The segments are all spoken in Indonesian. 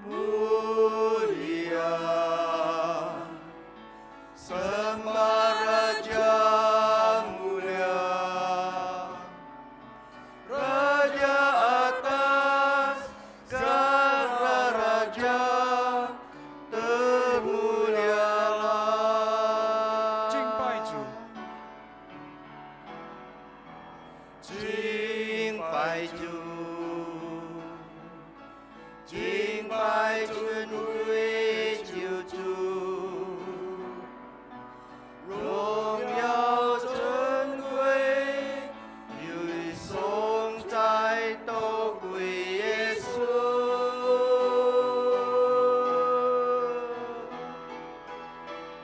mulia. Sembah Raja mulia, Raja atas segala raja, termulialah. 敬拜主，敬拜主，敬拜尊贵救主，荣耀尊贵，与颂赞都归耶稣。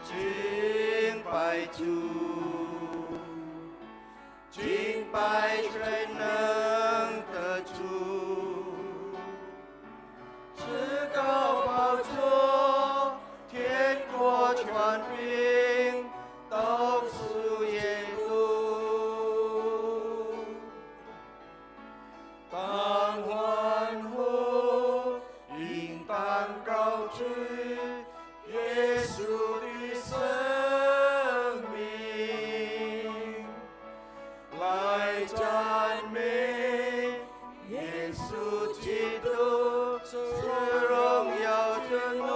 敬拜主，敬拜全能的主，至高宝座，天国权柄都属耶稣。当欢呼，应当高举耶稣的生命，来赞美耶稣基督是荣耀尊贵。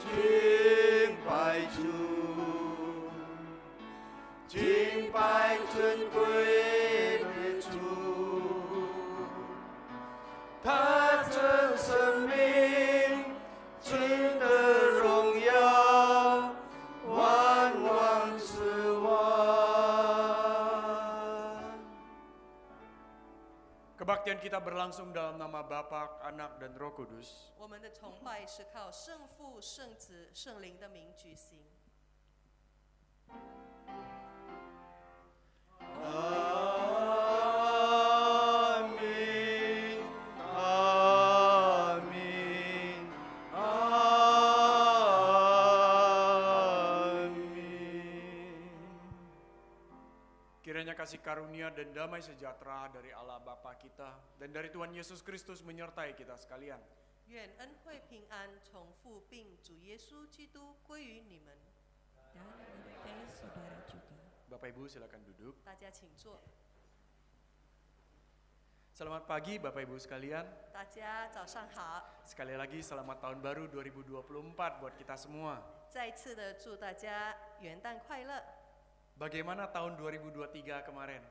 敬拜主，敬拜尊贵的主，他真生命，值得荣耀，万王之王。 Kebaktian kita berlangsung dalam nama Bapa, Anak, dan Roh Kudus. 我们的崇拜是靠圣父、圣子、圣灵的名举行。 Amin, amin, amin. Kiranya kasih karunia dan damai sejahtera dari Allah Bapa kita dan dari Tuhan Yesus Kristus menyertai kita sekalian. 愿恩惠平安从父并主耶稣基督归于你们。 Dan menyertai saudara juga. Bapak Ibu silakan duduk. 大家请坐。 Selamat pagi Bapak Ibu sekalian. 大家早上好。 Sekali lagi selamat tahun baru 2024 buat kita semua. 再一次的祝大家元旦快乐。 Bagaimana tahun 2023 kemarin?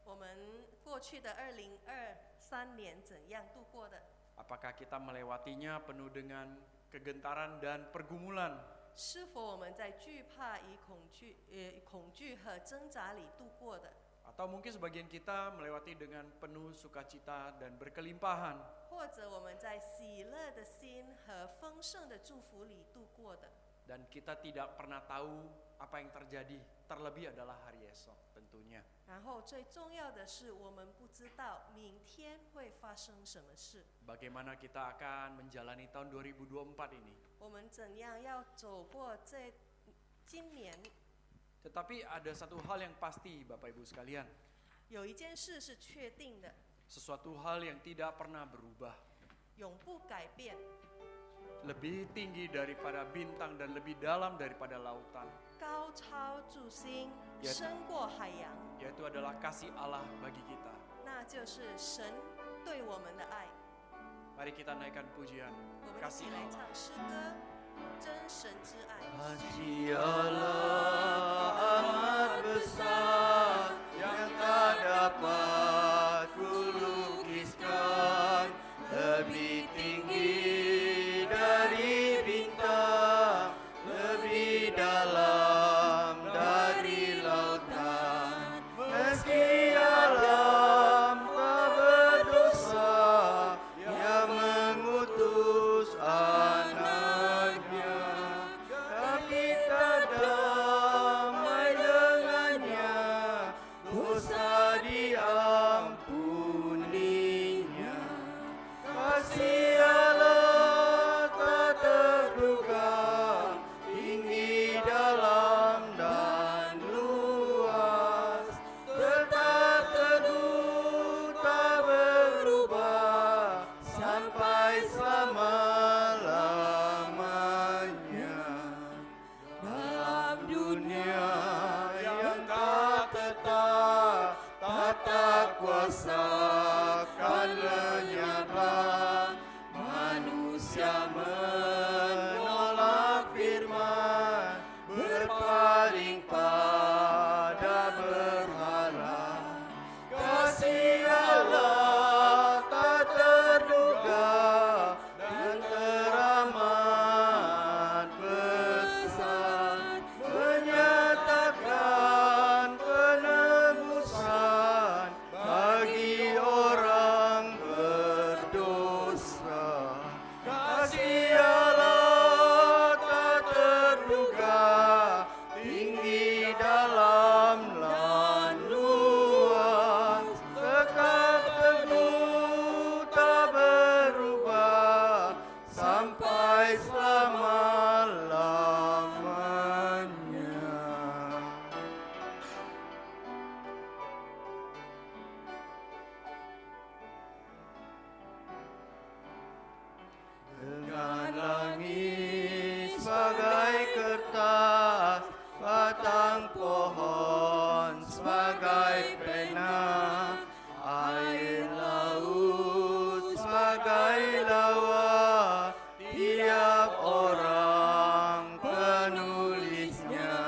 我们过去的2023年怎样度过的？ Apakah kita melewatinya penuh dengan kegentaran dan pergumulan? 是否我们在惧怕与恐惧和挣扎里度过的？ Atau mungkin sebagian kita melewati dengan penuh sukacita dan berkelimpahan. 或者我们在喜乐的心和丰盛的祝福里度过的？ Dan kita tidak pernah tahu apa yang terjadi, terlebih adalah hari esok tentunya. 然后最重要的是，我们不知道明天会发生什么事。 Bagaimana kita akan menjalani tahun 2024 ini? 我们怎样要走过今年？ Tetapi ada satu hal yang pasti Bapak Ibu sekalian. 有一件事是确定的， Sesuatu hal yang tidak pernah berubah. 永不改变， Lebih tinggi daripada bintang dan lebih dalam daripada lautan. 高超诸星， Ya. 深过海洋， Yaitu adalah kasih Allah bagi kita. 那就是神对我们的爱。 Mari kita naikkan pujian 我们一 kasih 起来 Allah. 唱诗歌，真神之爱。 Kasih Allah amat besar yang tak dapat kulukiskan, lebih tinggi dari bintang, lebih dalam dari lautan. Meski alam tak berdosa, Ia mengutus anaknya. Kita damai dengannya, Manusia menolak firman, berpaling pada berhala. Kasih Allah tak terduga dan teramat besar, menyatakan penebusan bagi orang berdosa. Kasih Allah tak terduga, tinggi dalam dan luas, tetap teguh tak berubah sampai selama-lamanya. Dengan langit sebagai kertas, batang pohon sebagai pena, air laut sebagai lawa, tiap orang penulisnya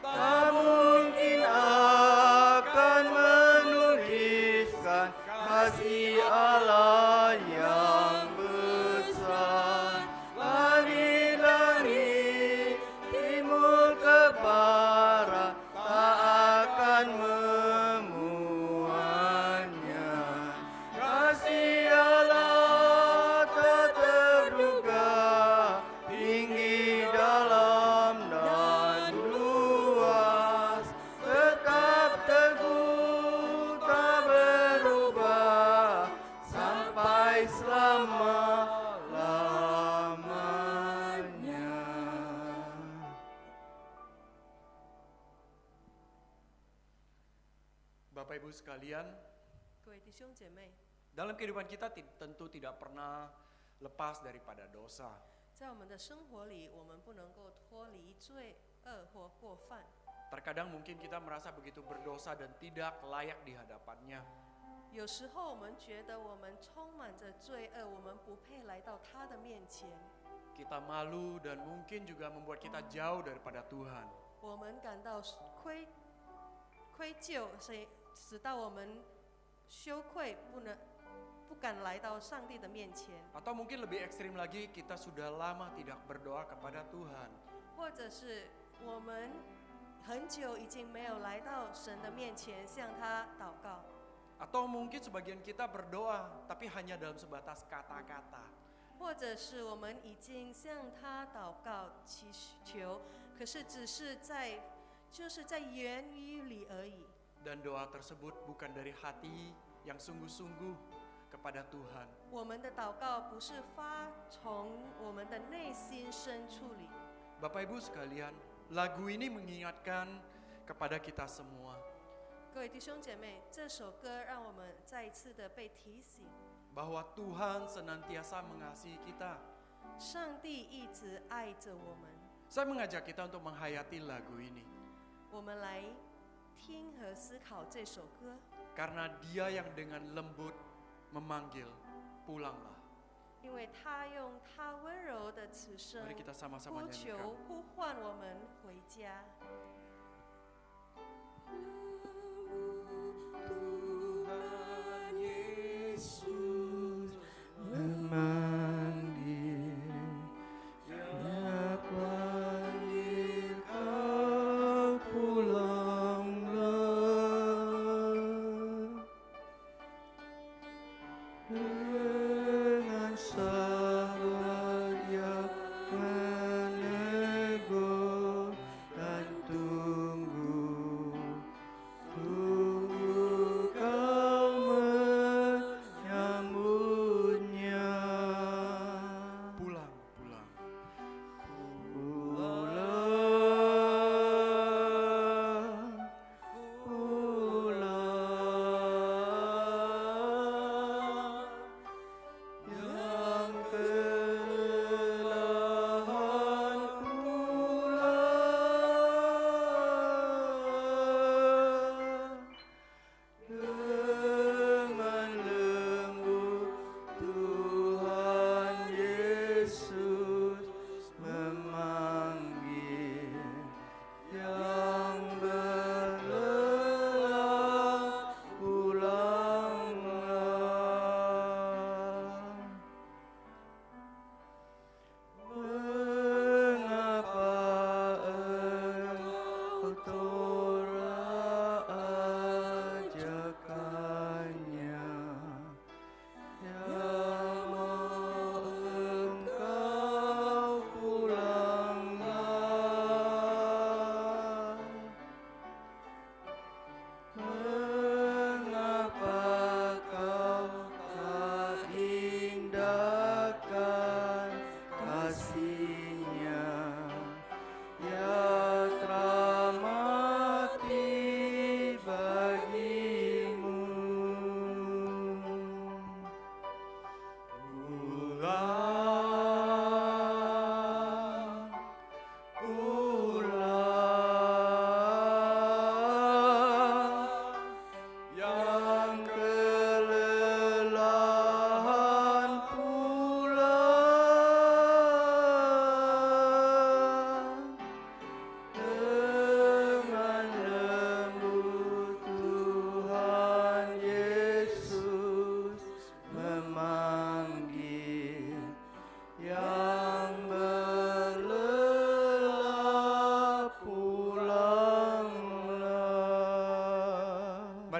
tak mungkin akan menuliskan kasih Allah yang besar. Langit-langit timur ke barat tak akan memuatnya. Kasih Allah tak terduga, tinggi dalam dan luas, tetap teguh tak berubah sampai selama-lamanya. Bapak Ibu sekalian, 各位弟兄姐妹， dalam kehidupan kita tentu tidak pernah lepas daripada dosa. 在我们的生活里，我们不能够脱离罪恶或过犯。 Terkadang mungkin kita merasa begitu berdosa dan tidak layak di hadapannya. 有时候我们觉得我们充满着罪恶，我们不配来到他的面前， Kita malu dan mungkin juga membuat kita jauh daripada Tuhan. 我们感到愧疚，使到我们羞愧，不敢来到上帝的面前。 Atau mungkin lebih ekstrim lagi, kita sudah lama tidak berdoa kepada Tuhan. 或者是我们很久已经没有来到神的面前向他祷告， Atau mungkin sebagian kita berdoa, tapi hanya dalam sebatas kata-kata. 或者是我们已经向他祷告祈求，可是只是在言语里而已。 Dan doa tersebut bukan dari hati yang sungguh-sungguh kepada Tuhan. 我们的祷告不是发从我们的内心深处里。 Bapak Ibu sekalian, lagu ini mengingatkan kepada kita semua 各位弟兄姐妹，这首歌让我们再一次的被提醒， bahwa Tuhan senantiasa mengasihi kita. 上帝一直爱着我们。 Saya mengajak kita untuk menghayati lagu ini 我们来听和思考这首歌， karena Dia yang dengan lembut memanggil, pulanglah. 因为他用他温柔的此声 Mari kita sama-sama 呼 nyanyikan. 求呼唤我们回家。 Tuhan Yesus memanggil, Dia panggil kau pulanglah. Dengan sabar Dia menegur dan tunggu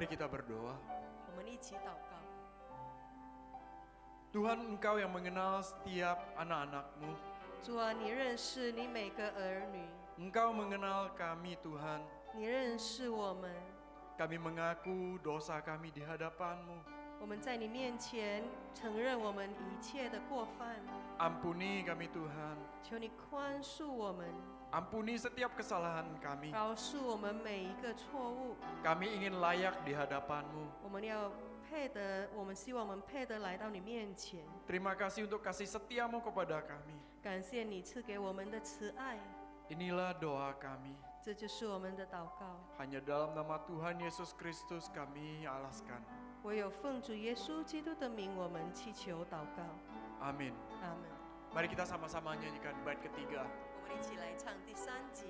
kita berdoa. 我们一起祷告。 Tuhan, Engkau yang mengenal setiap anak-anak-Mu. 主啊，你认识你每个儿女， Engkau mengenal kami, Tuhan. 你认识我们。 Kami mengaku dosa kami di hadapan-Mu. 我们在你面前承认我们一切的过犯， Ampuni kami, Tuhan. 求你宽恕我们， Ampuni setiap kesalahan kami. 饶恕我们每一个错误。 Kami ingin layak di hadapan-Mu. 我们要配得，我们希望我们配得来到你面前。 Terima kasih untuk kasih setia-Mu kepada kami. 感谢你赐给我们的慈爱， Inilah doa kami. 这就是我们的祷告。 Hanya dalam nama Tuhan Yesus Kristus kami alaskan. 唯有奉主耶稣基督的名，我们祈求祷告。 Amin. 阿门。 Mari kita sama-sama nyanyikan bait ketiga. 我们一起来唱第3节。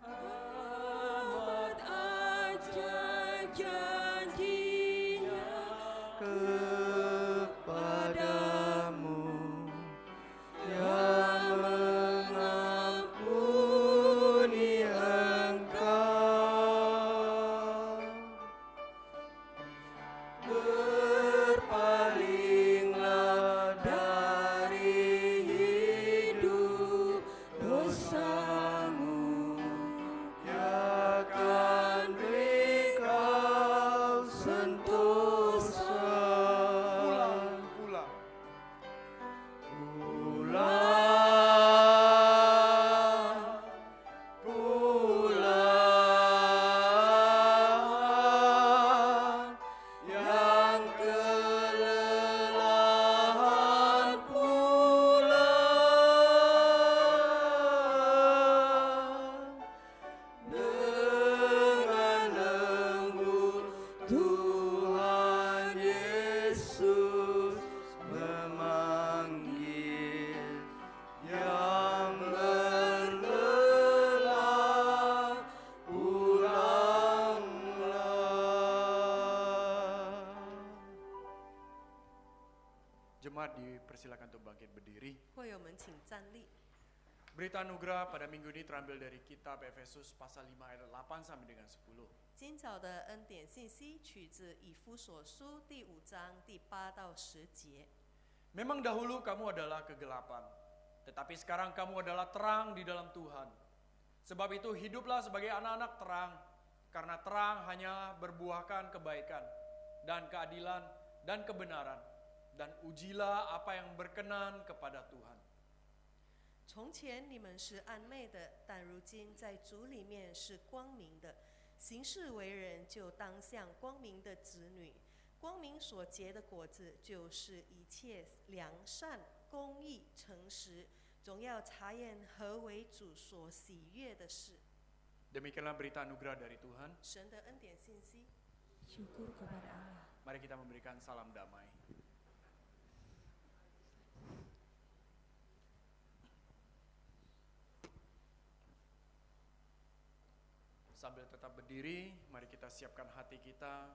Amat ajaib janji-Nya kepadamu yang mengampuni engkau. Berpalinglah dari hidup dosamu, Dia akan beri kau sentosa. Pulang. Pulang, yang kelelahan pulang, dengan lembut Tuhan Yesus memanggil yang berlelah, pulanglah. Jemaat dipersilakan untuk bangkit berdiri. 会友们请站立。 Berita anugerah pada minggu ini terambil dari kitab Efesus pasal 5 ayat 8 sampai dengan 10. 今早的恩典信息取自以弗所书第5章第8到10节。 Memang dahulu kamu adalah kegelapan, tetapi sekarang kamu adalah terang di dalam Tuhan. Sebab itu hiduplah sebagai anak-anak terang, karena terang hanya berbuahkan kebaikan dan keadilan dan kebenaran. Dan ujilah apa yang berkenan kepada Tuhan. 从前你们是暗昧的，但如今在主里面是光明的。行事为人就当像光明的子女。光明所结的果子，就是一切良善、公义、诚实，总要查验何为主所喜悦的事。 Demikianlah berita anugerah dari Tuhan. 神的恩典信息。 Syukur kepada Allah. Mari kita memberikan salam damai. Sambil tetap berdiri, mari kita siapkan hati kita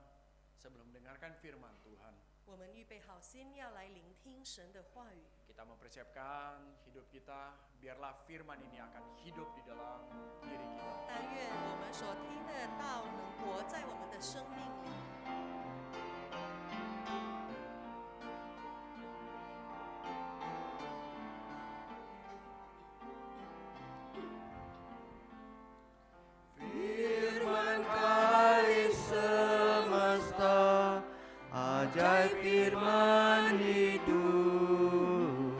sebelum mendengarkan firman Tuhan. 我们预备好心，要来聆听神的话语。 Kita mempersiapkan hidup kita, biarlah firman ini akan hidup di dalam diri kita. 但愿我们所听的道能活在我们的生命里。 Firman kali semesta, ajaib firman hidup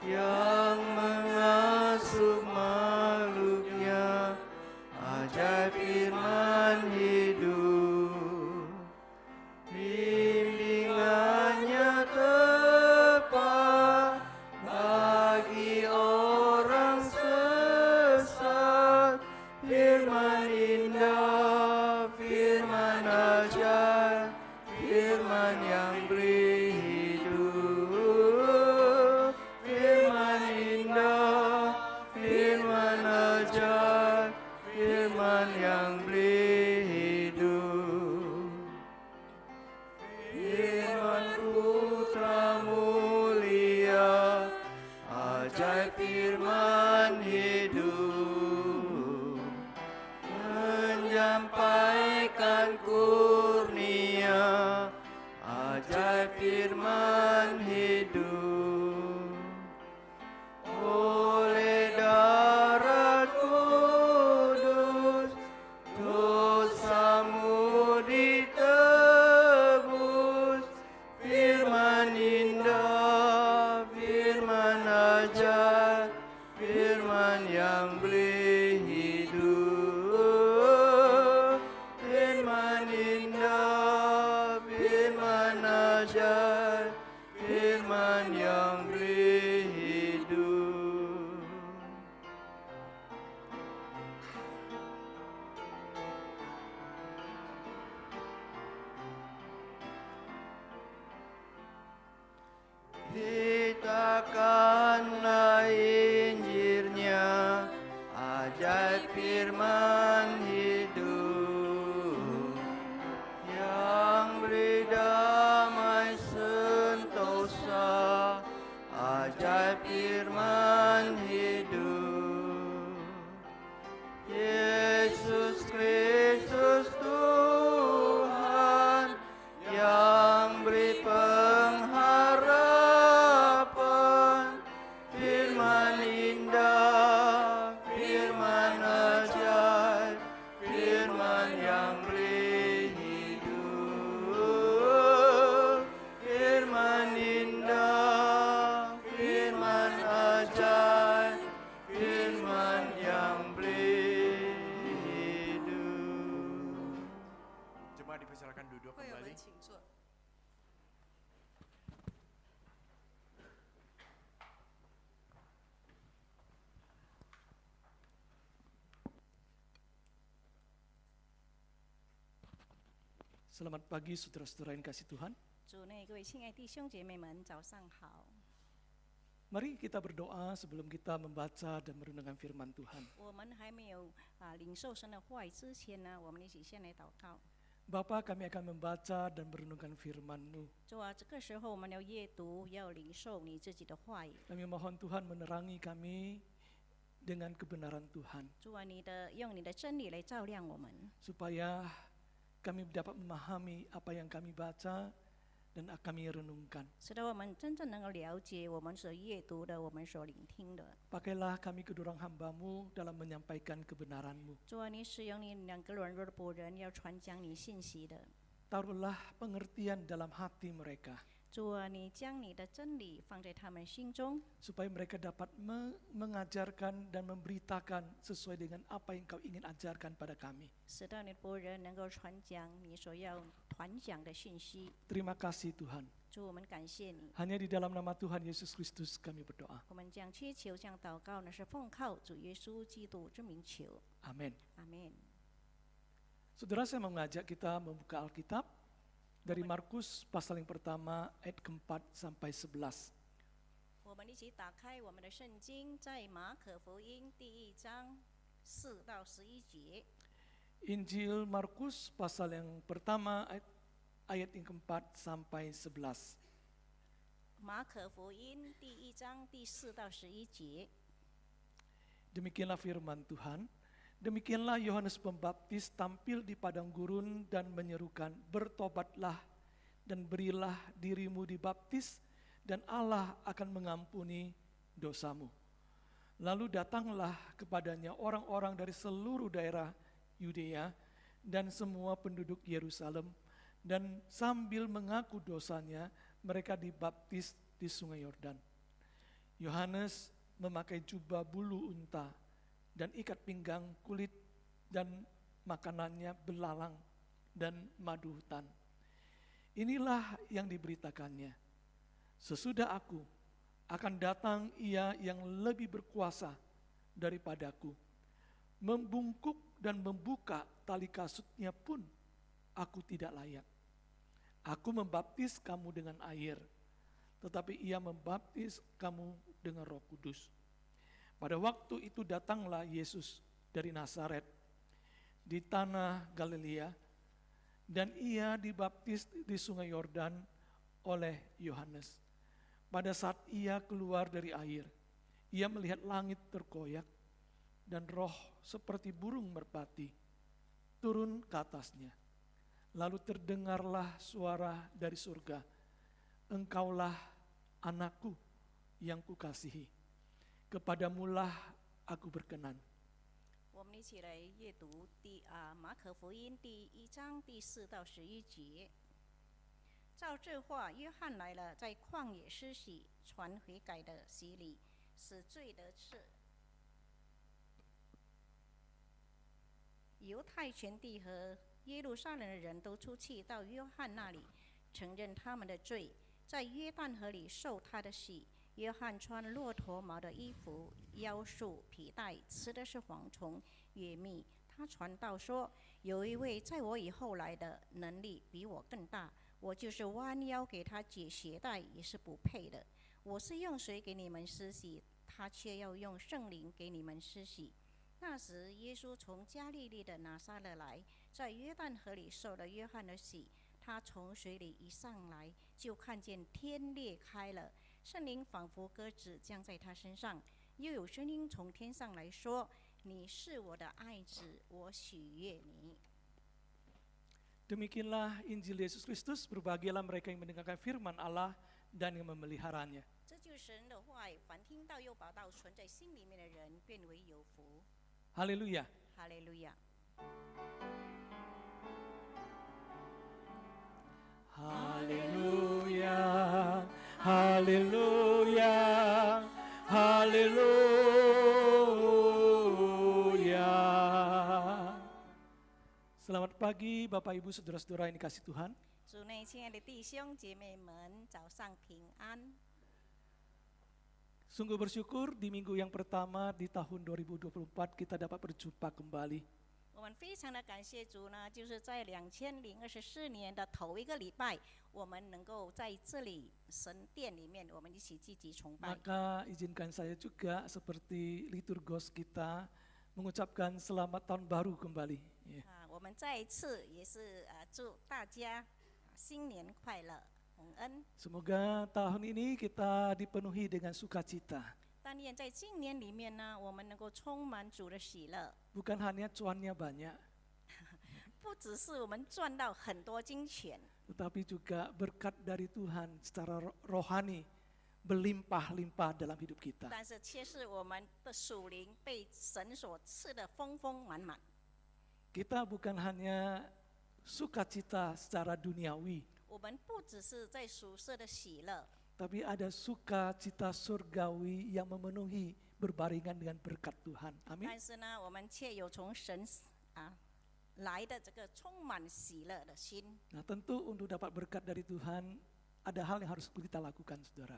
yang mengasuh makhluknya, ajaib firman hidup, bimbingannya tepat bagi orang sesat. Firman indah, firman ajaib, firman yang beri hidup. Firman indah, firman ajaib, firman yang firman hidup, menyampaikan kurnia, ajaib firman hidup. Oleh darah kudus, dosamu ditebus. Firman indah, firman ajaib, firman yang beri hidup. Firman indah, firman ajaib, firman yang beri hidup. Beritakanlah Injilnya, ajaib firman hidup, yang beri damai sentosa, ajaib firman hidup. Yesus Kristus Tuhan, yang beri pengharapan, firman indah, firman ajaib, firman yang beri hidup. Firman indah, firman ajaib, firman yang beri hidup. Jemaat dipersilakan duduk 会友 kembali. 们请坐。 Selamat pagi saudara-saudara yang kasih Tuhan. 主内，各位亲爱弟兄姐妹们，早上好。 Mari kita berdoa sebelum kita membaca dan merenungkan firman Tuhan. 我们还没有领受神的话语之前呢，我们一起先来祷告。 Bapa, kami akan membaca dan merenungkan firman-Mu. 主啊，这个时候我们要阅读，要领受你自己的话语。 Kami mohon Tuhan menerangi kami dengan kebenaran Tuhan, 主啊，用你的真理来照亮我们， supaya kami dapat memahami apa yang kami baca dan kami renungkan. 使得我们真正能够了解我们所阅读的，我们所聆听的。 Pakailah kami kedua hamba-Mu dalam menyampaikan kebenaran-Mu. 主啊，你使用你两个软弱的仆人，要传讲你信息的。 Taruhlah pengertian dalam hati mereka, 主啊，你将你的真理放在他们心中， supaya mereka dapat mengajarkan dan memberitakan sesuai dengan apa yang Kau ingin ajarkan pada kami. 使到你的仆人能够传讲你所要传讲的信息。 Terima kasih Tuhan. 主，我们感谢你。 Hanya di dalam nama Tuhan Yesus Kristus kami berdoa. 我们将祈求、将祷告呢，是奉靠主耶稣基督之名求， Amin. 阿门。 Saudara, saya mau mengajak kita membuka Alkitab dari Markus pasal yang pertama ayat keempat sampai 11. 我们一起打开我们的圣经，在马可福音第1章4到11节。 Injil Markus pasal yang pertama ayat yang keempat sampai 11. 马可福音第1章第4到11节。 Demikianlah firman Tuhan. Demikianlah Yohanes Pembaptis tampil di padang gurun dan menyerukan, bertobatlah dan berilah dirimu dibaptis dan Allah akan mengampuni dosamu. Lalu datanglah kepadanya orang-orang dari seluruh daerah Yudea dan semua penduduk Yerusalem, dan sambil mengaku dosanya mereka dibaptis di sungai Yordan. Yohanes memakai jubah bulu unta dan ikat pinggang kulit, dan makanannya belalang dan madu hutan. Inilah yang diberitakannya. Sesudah aku akan datang Ia yang lebih berkuasa daripadaku. Membungkuk dan membuka tali kasutnya pun aku tidak layak. Aku membaptis kamu dengan air, tetapi Ia membaptis kamu dengan Roh Kudus. Pada waktu itu datanglah Yesus dari Nazaret di tanah Galilea, dan Ia dibaptis di sungai Yordan oleh Yohanes. Pada saat Ia keluar dari air, ia melihat langit terkoyak dan roh seperti burung merpati turun ke atasnya. Lalu terdengarlah suara dari surga, engkaulah anakku yang kukasihi, kepadamulah aku berkenan. 我们一起来阅读马可福音第1章第4到11节。照这话，约翰来了，在旷野施洗，传悔改的洗礼，使罪得赦。犹太全地和耶路撒冷的人都出去到约翰那里，承认他们的罪，在约旦河里受他的洗。约翰穿骆驼毛的衣服，腰束皮带，吃的是蝗虫、野蜜。他传道说：“有一位在我以后来的，能力比我更大，我就是弯腰给他解鞋带，也是不配的。我是用水给你们施洗，他却要用圣灵给你们施洗。”那时，耶稣从加利利的拿撒勒来，在约旦河里受了约翰的洗。他从水里一上来，就看见天裂开了，圣灵仿佛鸽子降在他身上，又有声音从天上来说：“你是我的爱子，我喜悦你。” Demikianlah Injil Yesus Kristus, berbahagialah mereka yang mendengarkan firman Allah dan yang memeliharanya. 这就是神的话语，凡听到又把道存在心里面的人，变为有福。 Haleluya. 哈利路亚。 Haleluya, haleluya, haleluya. Selamat pagi Bapak Ibu Saudara-saudara yang dikasihi Tuhan. 主内亲爱的弟兄姐妹们，早上平安。 Sungguh bersyukur di minggu yang pertama di tahun 2024 kita dapat berjumpa kembali. 我们非常的感谢主呢，就是在2024年的头一个礼拜，我们能够在这里神殿里面，我们一起积极崇拜。 Maka izinkan saya juga seperti liturgos kita mengucapkan selamat tahun baru kembali. Ya. 我们再一次也是祝大家新年快乐，蒙恩。 Semoga tahun ini kita dipenuhi dengan sukacita. 但愿在今年里面呢，我们能够充满主的喜乐， Bukan hanya cuannya banyak, 不只是我们赚到很多金钱， tetapi juga berkat dari Tuhan secara rohani berlimpah-limpah dalam hidup kita. 但是却是我们的属灵被神所赐的丰丰满满。 Kita bukan hanya sukacita secara duniawi, 我们不只是在属世的喜乐， tapi ada sukacita surgawi yang memenuhi berbarengan dengan berkat Tuhan. Amin. 但是呢，我们却有从神来的这个充满喜乐的心。 Nah, tentu untuk dapat berkat dari Tuhan ada hal yang harus kita lakukan, saudara.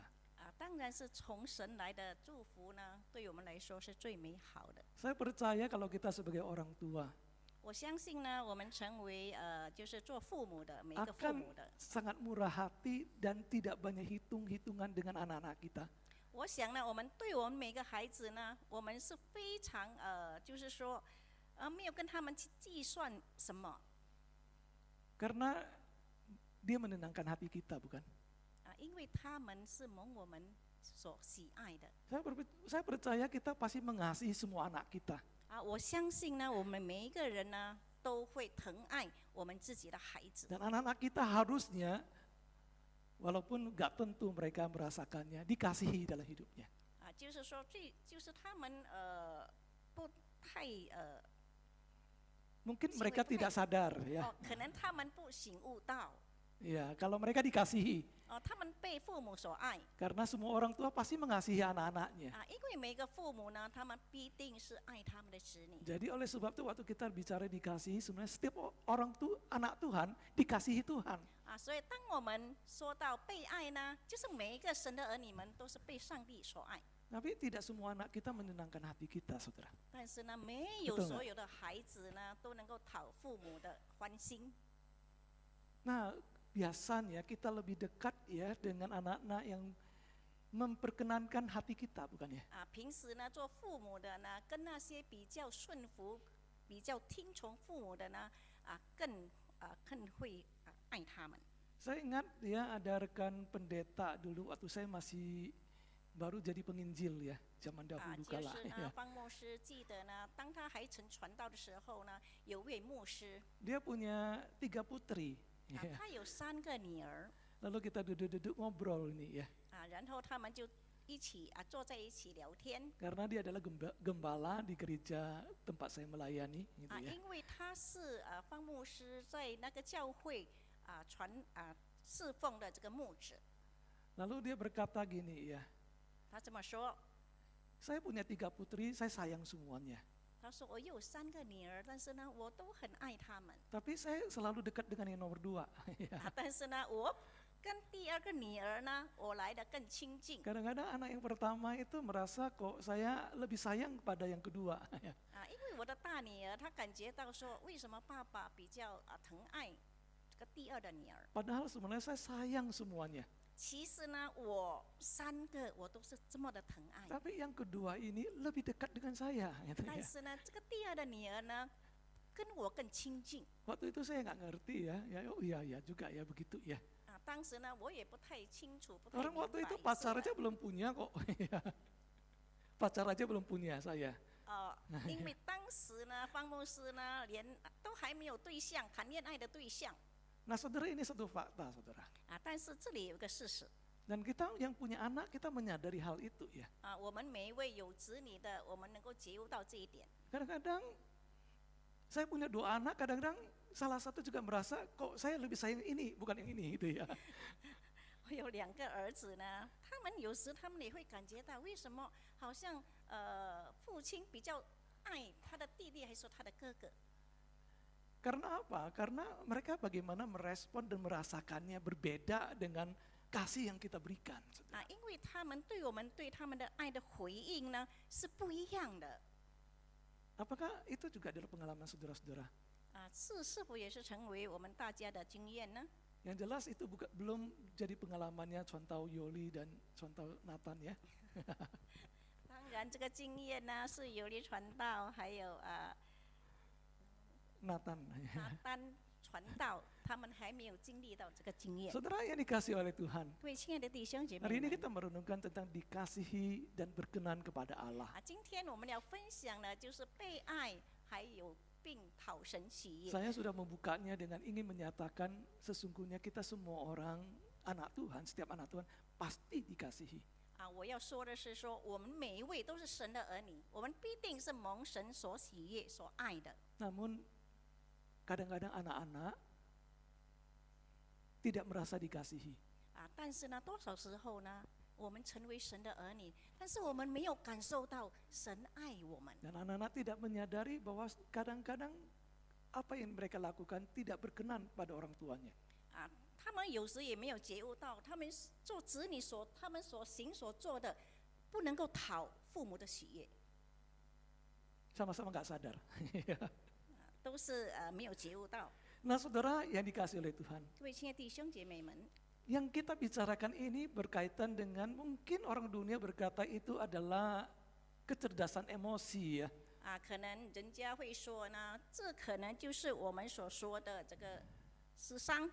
当然是从神来的祝福呢，对我们来说是最美好的。 Saya percaya kalau kita sebagai orang tua 我相信呢，我们成为就是做父母的每一个父 akan 母的， sangat murah hati dan tidak banyak hitung-hitungan dengan anak-anak kita. 我想呢，我们对我们每个孩子呢，我们是非常就是说没有跟他们去计算什么 Karena dia menenangkan hati kita, bukan? 因为他们是蒙我们所喜爱的。 Saya percaya kita pasti mengasihi semua anak kita. 我相信呢，我们每一个人呢都会疼爱我们自己的孩子。 Dan anak-anak kita harusnya, walaupun gak tentu mereka merasakannya, dikasihi dalam hidupnya. 就是说就是他们不太Mungkin 行为 mereka 不太 tidak sadar ya. 可能他们不醒悟到 Ya, kalau mereka dikasihi, 他们被父母所爱 karena semua orang tua pasti mengasihi anak-anaknya. 因为每一个父母呢，他们必定是爱他们的子女。 Jadi oleh sebab itu waktu kita bicara dikasihi, sebenarnya setiap orang anak Tuhan dikasihi Tuhan. 所以当我们说到被爱呢，就是每一个神的儿女们都是被上帝所爱。 Tapi tidak semua anak kita menyenangkan hati kita, saudara. 但是呢，没有 Betul nggak? 所有的孩子呢都能够讨父母的欢心。 Nah, biasanya kita lebih dekat ya dengan anak-anak yang memperkenankan hati kita, bukan ya? 平时呢做父母的呢，跟那些比较顺服、比较听从父母的呢，更会爱他们。 Saya ingat ya ada rekan pendeta dulu waktu saya masih baru jadi penginjil ya, zaman 就 dahulu kala 是 ya. 呢，方牧师记得呢，当他还曾传道的时候呢，有位牧师 Dia punya 3 putri. 啊， Ya. 他有3个女儿 Lalu kita duduk-duduk ngobrol nih ya. 啊，然后他们就一起坐在一起聊天 Karena dia adalah gembala di gereja tempat saya melayani gitu 啊， ya. 因为他是方牧师在那个教会侍奉的这个牧者， Lalu dia berkata gini ya, 他这么说， saya punya 3 putri, saya sayang semuanya. 他说我有3个女儿，但是呢，我都很爱她们 Tapi saya selalu dekat dengan yang nomor 2. 啊，但是呢，我跟第2个女儿呢，我来的更亲近 Kadang-kadang anak yang pertama itu merasa kok saya lebih sayang kepada yang kedua. 啊，因为我的大女儿她感觉到说，为什么爸爸比较疼爱这个第2的女儿？ Padahal sebenarnya saya sayang semuanya. 其实呢，我3个我都是这么的疼爱， Tapi yang kedua ini lebih dekat dengan saya. Gitu 但 ya. 是呢，这个第2的女儿呢，跟我更亲近 Waktu itu saya nggak ngerti ya, oh iya juga ya begitu ya. 啊。当时呢，我也不太清楚，不太 Orang 明 waktu 白 itu 是 pacar 的 aja belum punya kok. Pacar aja belum punya saya. 因为当时呢，方牧师呢，连都还没有对象，谈恋爱的对象 Nah saudara, ini satu fakta saudara. 啊。但是这里有个事实 Dan kita yang punya anak, kita menyadari hal itu ya. 啊，我们每一位有子女的，我们能够觉悟到这一点。 Kadang-kadang saya punya 2 anak, kadang-kadang salah satu juga merasa kok saya lebih sayang ini bukan yang ini gitu ya. 我有2个儿子呢，他们有时他们也会感觉到，为什么好像父亲比较爱他的弟弟，还是他的哥哥？ Karena apa? Karena mereka bagaimana merespon dan merasakannya berbeda dengan kasih yang kita berikan. 啊，因为他们对我们对他们的爱的回应呢是不一样的 Apakah itu juga adalah pengalaman saudara-saudara? 啊，是否也是成为我们大家的经验呢？ Yang jelas itu belum jadi pengalamannya Contau Yoli dan Contau Nathan ya. 当然，这个经验呢是有力传道，还有Nathan. 拿单传道，他们还没有经历到这个经验。 Saudara yang dikasih oleh Tuhan, 各位亲爱的弟兄姐妹 hari ini 们 kita merenungkan tentang dikasihi dan berkenan kepada Allah. 啊，今天我们要分享的就是被爱，还有并讨神喜悦。 Saya sudah membukanya dengan ingin menyatakan sesungguhnya kita semua orang anak Tuhan, setiap anak Tuhan pasti dikasihi. 啊，我要说的是说，我们每一位都是神的儿女，我们必定是蒙神所喜悦、所爱的。 Namun kadang-kadang anak-anak tidak merasa dikasihi. 啊，但是呢，多少时候呢，我们成为神的儿女，但是我们没有感受到神爱我们。 Dan anak-anak tidak menyadari bahwa kadang-kadang apa yang mereka lakukan tidak berkenan pada orang tuanya. 啊，他们有时也没有觉悟到，他们做子女他们所行所做的，不能够讨父母的喜悦， Sama-sama nggak sadar. 都是没有觉悟到。 Nah saudara yang dikasih oleh Tuhan, 各位亲爱的弟兄姐妹们， yang kita bicarakan ini berkaitan dengan mungkin orang dunia berkata itu adalah kecerdasan emosi ya. 啊，可能人家会说呢，这可能就是我们所说的这个智商。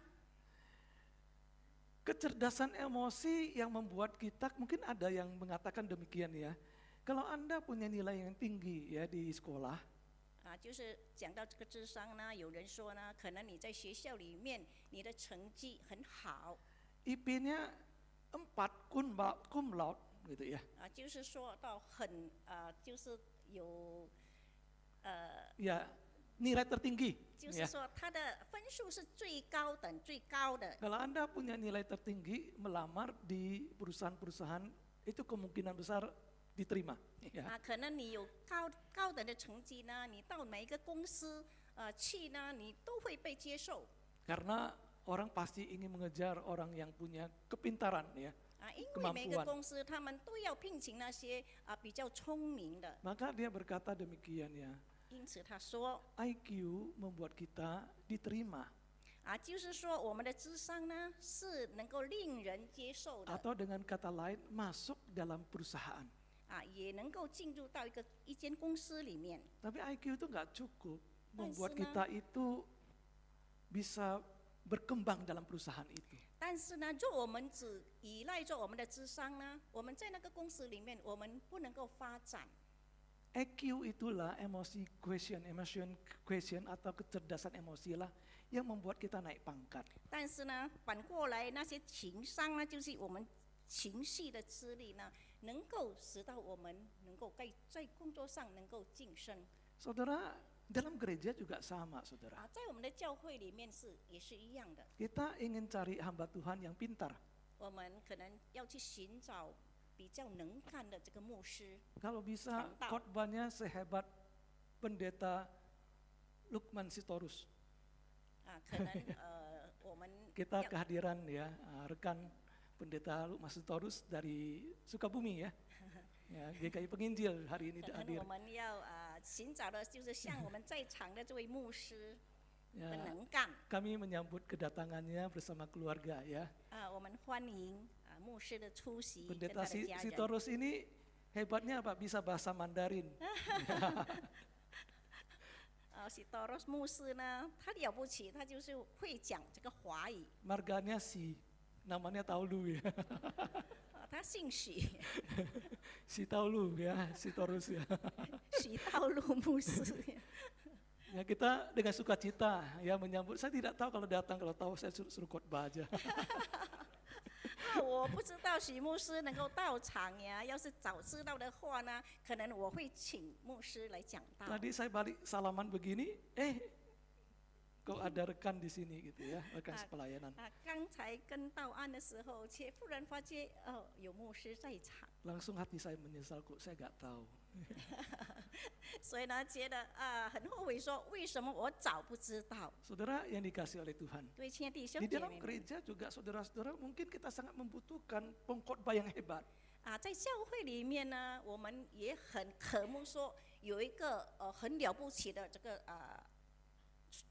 Kecerdasan emosi yang membuat kita, mungkin ada yang mengatakan demikian ya. Kalau Anda punya nilai yang tinggi ya di sekolah, 啊，就是讲到这个智商呢，有人说呢，可能你在学校里面你的成绩很好， IP-nya 4 cum laude gitu ya. 啊，就是说到很就是有Ya, nilai tertinggi. 就是 Ya. 说他的分数是最高等最高的。 Kalau Anda punya nilai tertinggi, melamar di perusahaan-perusahaan itu kemungkinan besar diterima. Ya. 啊，可能你有高等的成绩呢，你到每一个公司去呢，你都会被接受。 Karena orang pasti ingin mengejar orang yang punya kepintaran ya. 啊，因为每个 kemampuan 公司他们都要聘请那些比较聪明的， Maka dia berkata demikian ya. 因此他说 IQ membuat kita diterima 啊，就是说我们的智商呢是能够令人接受的 atau dengan kata lain masuk dalam perusahaan. 啊，也能够进入到一间公司里面。 Tapi IQ itu nggak cukup membuat Tapi kita itu bisa berkembang dalam perusahaan itu. 但是呢，若我们只依赖着我们的智商呢，我们在那个公司里面，我们不能够发展。 EQ itulah emotion question atau kecerdasan emosi lah yang membuat kita naik pangkat. 但是呢，反过来那些情商呢，就是我们情绪的资历呢，能够使到我们能够在工作上能够晋升。 Saudara, dalam gereja juga sama, saudara. 在我们的教会里面也是一样的。 Kita ingin cari hamba Tuhan yang pintar. 我们可能要去寻找比较能干的这个牧师。 Kalau bisa khotbahnya sehebat pendeta Lukman Sitorus. 可能我们 Kita kehadiran ya rekan pendeta Lukman Sitorus dari Sukabumi ya. Ya, GKI Penginjil hari ini 可能 hadir. 我们要寻找的就是像我们在场的这位牧师的 Ya, 能干。 kami menyambut kedatangannya bersama keluarga ya. 我们欢迎牧师的出席，跟 Pendeta 他的家人。 Sitorus ini hebatnya apa? Bisa bahasa Mandarin. Sitorus 牧师呢，他了不起，他就是会讲这个华语。 Marganya si, namanya Taulu ya. 他姓许， Si Taulu ya, Sitorus ya. 许道路牧师。 Ya kita dengan sukacita ya menyambut. Saya tidak tahu kalau datang, kalau tahu saya suruh khotbah aja. 我不知道许牧师能够到场呀，要是早知道的话呢，可能我会请牧师来讲道。 Tadi saya balik salaman begini, kok ada rekan di sini gitu ya, rekan sepelayanan. 刚才跟到岸的时候，却忽然发觉有牧师在场， Langsung hati saya menyesal kok saya nggak tahu. 所以呢，觉得很后悔，说为什么我早不知道？ Saudara yang dikasih oleh Tuhan. 对，亲爱的弟兄 Di 姐 dalam 妹们。 gereja juga saudara-saudara mungkin kita sangat membutuhkan pengkhotbah yang hebat. 在教会里面呢，我们也很渴慕说有一个很了不起的这个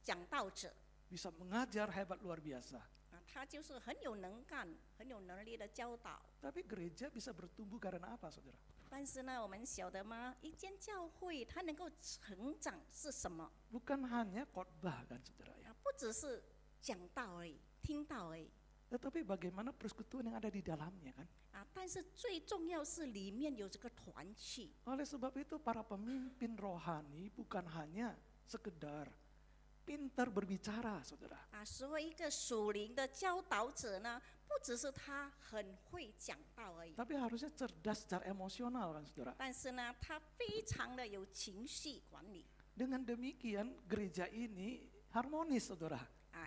讲道者 Bisa mengajar hebat luar biasa. 他就是很有能干、很有能力的教导。 Tapi gereja bisa bertumbuh karena apa, saudara? 但是呢，我们晓得吗？一间教会它能够成长是什么？ Bukan hanya khotbah kan, saudara ya. 不只是讲道而已、听道而已 Tetapi bagaimana persekutuan yang ada di dalamnya kan? 但是最重要是里面有这个团契。 Oleh sebab itu para pemimpin rohani bukan hanya sekedar pintar berbicara, saudara. 所以一个属灵的教导者呢，不只是他很会讲道而已。 Tapi harusnya cerdas secara emosional kan, saudara. 但是呢，他非常的有情绪管理 Dengan demikian gereja ini harmonis, saudara.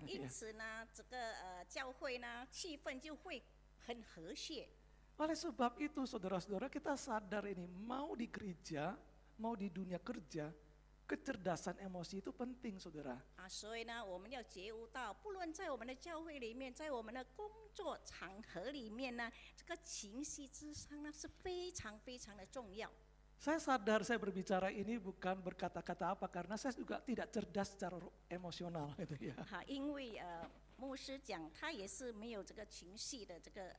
因此呢，这个教会呢气氛就会很和谐。 Oleh sebab itu saudara-saudara kita sadar ini mau di gereja, mau di dunia kerja, kecerdasan emosi itu penting, saudara. 所以呢，我们要觉悟到，不论在我们的教会里面，在我们的工作场合里面呢，这个情绪智商呢是非常非常的重要。 Saya sadar saya berbicara ini bukan berkata-kata apa karena saya juga tidak cerdas secara emosional itu ya. 因为牧师讲他也是没有这个情绪的这个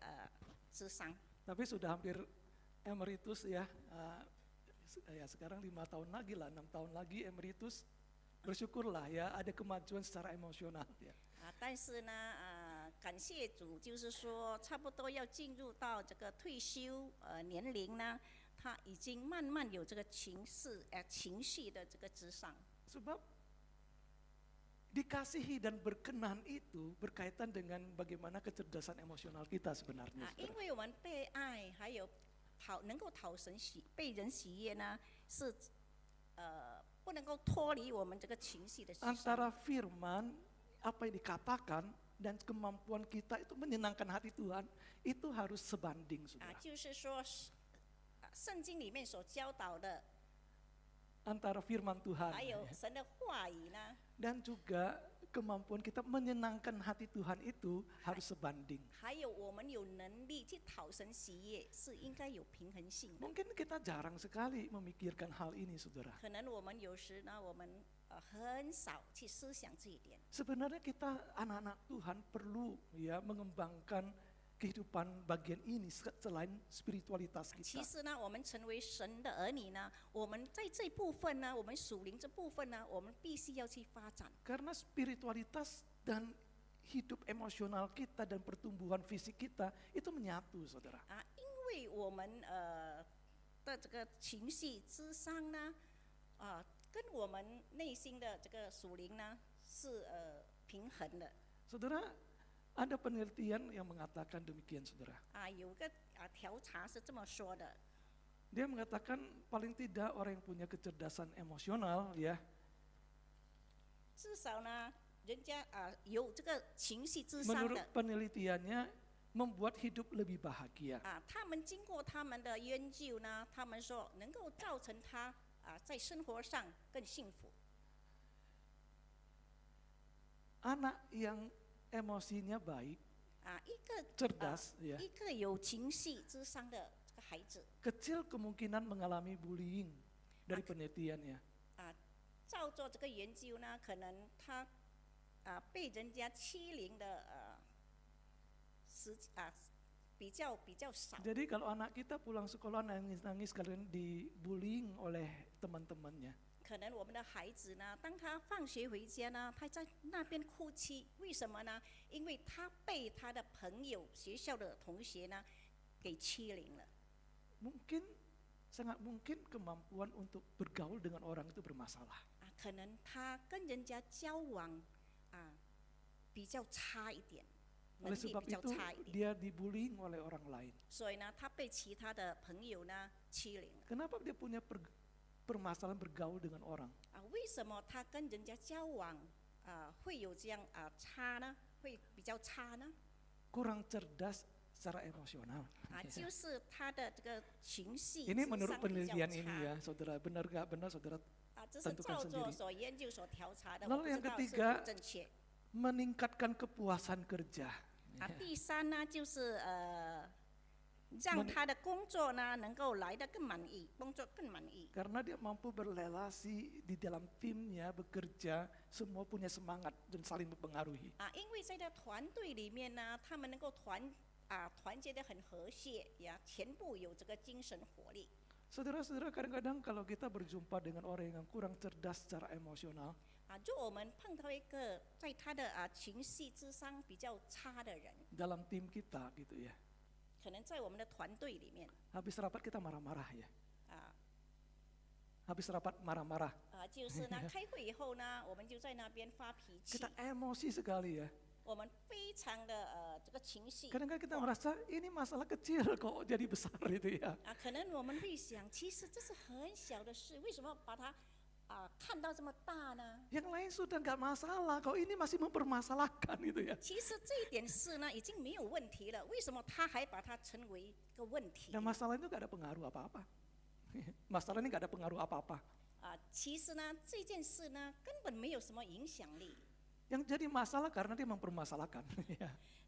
智商。 Tapi sudah hampir emeritus ya. Ya sekarang 5 tahun lagi lah, 6 tahun lagi emeritus. Bersyukurlah ya ada kemajuan secara emosional ya. 但是呢，感谢主，就是说差不多要进入到这个退休年龄呢，他已经慢慢有这个情绪的这个智商。 Sebab dikasihi dan berkenan itu berkaitan dengan bagaimana kecerdasan emosional kita sebenarnya. 因为我们被爱，还有能够讨神被人喜悦呢，是不能够脱离我们这个情绪的智商。 Antara firman apa yang dikatakan dan kemampuan kita itu menyenangkan hati Tuhan itu harus sebanding, saudara. 就是说，圣经里面所教导的， Antara firman Tuhan 还有神的话语呢， dan juga kemampuan kita menyenangkan hati Tuhan itu harus sebanding. 还有我们有能力去讨神喜悦，是应该有平衡性的。 Mungkin kita jarang sekali memikirkan hal ini, saudara. 可能我们有时呢，我们很少去思想这一点。 Sebenarnya kita anak-anak Tuhan perlu ya mengembangkan kehidupan bagian ini selain spiritualitas 其 kita. 实呢，我们成为神的儿女呢，我们在这部分呢，我们属灵这部分呢，我们必须要去发展。 Karena spiritualitas dan hidup emosional kita dan pertumbuhan fisik kita itu menyatu, saudara. 因为我们的这个情绪智商呢，跟我们内心的这个属灵呢是平衡的。 Saudara, ada penelitian yang mengatakan demikian, saudara. 有个调查是这么说的， Dia mengatakan paling tidak orang yang punya kecerdasan emosional ya, 至少呢，人家有这个情绪智商 menurut 的 penelitiannya membuat hidup lebih bahagia. 他们经过他们的研究呢，他们说能够造成他在生活上更幸福。 Anak yang emosinya baik, 一个 cerdas ya, 一个有情绪智商的这个孩子， kecil kemungkinan mengalami bullying dari penelitiannya. 照做这个研究呢，可能他被人家欺凌的比较少。 Jadi kalau anak kita pulang sekolah nangis-nangis kalian dibullying oleh teman-temannya, 可能我们的孩子呢，当他放学回家呢，他在那边哭泣，为什么呢？因为他被他的朋友、学校的同学呢给欺凌了。 sangat mungkin kemampuan untuk bergaul dengan orang itu bermasalah. 可能他跟人家交往比较差一点，能 Oleh 力 sebab 比较 itu 差一点， dia dibullying oleh orang lain. 所以呢，他被其他的朋友呢欺凌了。 Kenapa dia punya permasalahan bergaul dengan orang? 为什么他跟人家交往会有这样差呢？会比较差呢？ Kurang cerdas secara emosional. 就是他的这个情绪 Ini 智 menurut 商比较 penelitian ini 差。 ya, saudara. Benar gak benar, saudara? 这是 tentukan 照做 sendiri. 所研究所调查的， Lalu 我不 yang 知道是 ketiga 否正确。 Meningkatkan kepuasan kerja. 第三呢，就是让他的工作呢能够来得更满意，工作更满意。 Karena dia mampu berrelasi di dalam timnya, bekerja, semua punya semangat dan saling mempengaruhi. 因为在团队里面呢，他们能够团结得很和谐呀，全部有这个精神活力。 Saudara-saudara, kadang-kadang kalau kita berjumpa dengan orang yang kurang cerdas secara emosional, 就我们碰到一个在他的情绪智商比较差的人， dalam tim kita gitu ya. 可能在我们的团队里面 Habis rapat kita marah-marah ya. 啊 Habis rapat marah-marah. 就是呢，开会以后呢，我们就在那边发脾气 Kita，emosi sekali ya. 我们非常的这个情绪。 Kadang-kadang kita merasa ini masalah kecil kok jadi besar itu ya. 可能我们会想，其实这是很小的事，为什么把它看到这么大呢？ Yang lain sudah nggak masalah, kok ini masih mempermasalahkan gitu ya. 其实这一点事呢，已经没有问题了，为什么他还把它成为一个问题？ Dan masalah itu nggak ada pengaruh apa-apa. Masalah ini nggak ada pengaruh apa-apa. 其实呢，这件事呢，根本没有什么影响力。 Yang jadi masalah karena dia mempermasalahkan.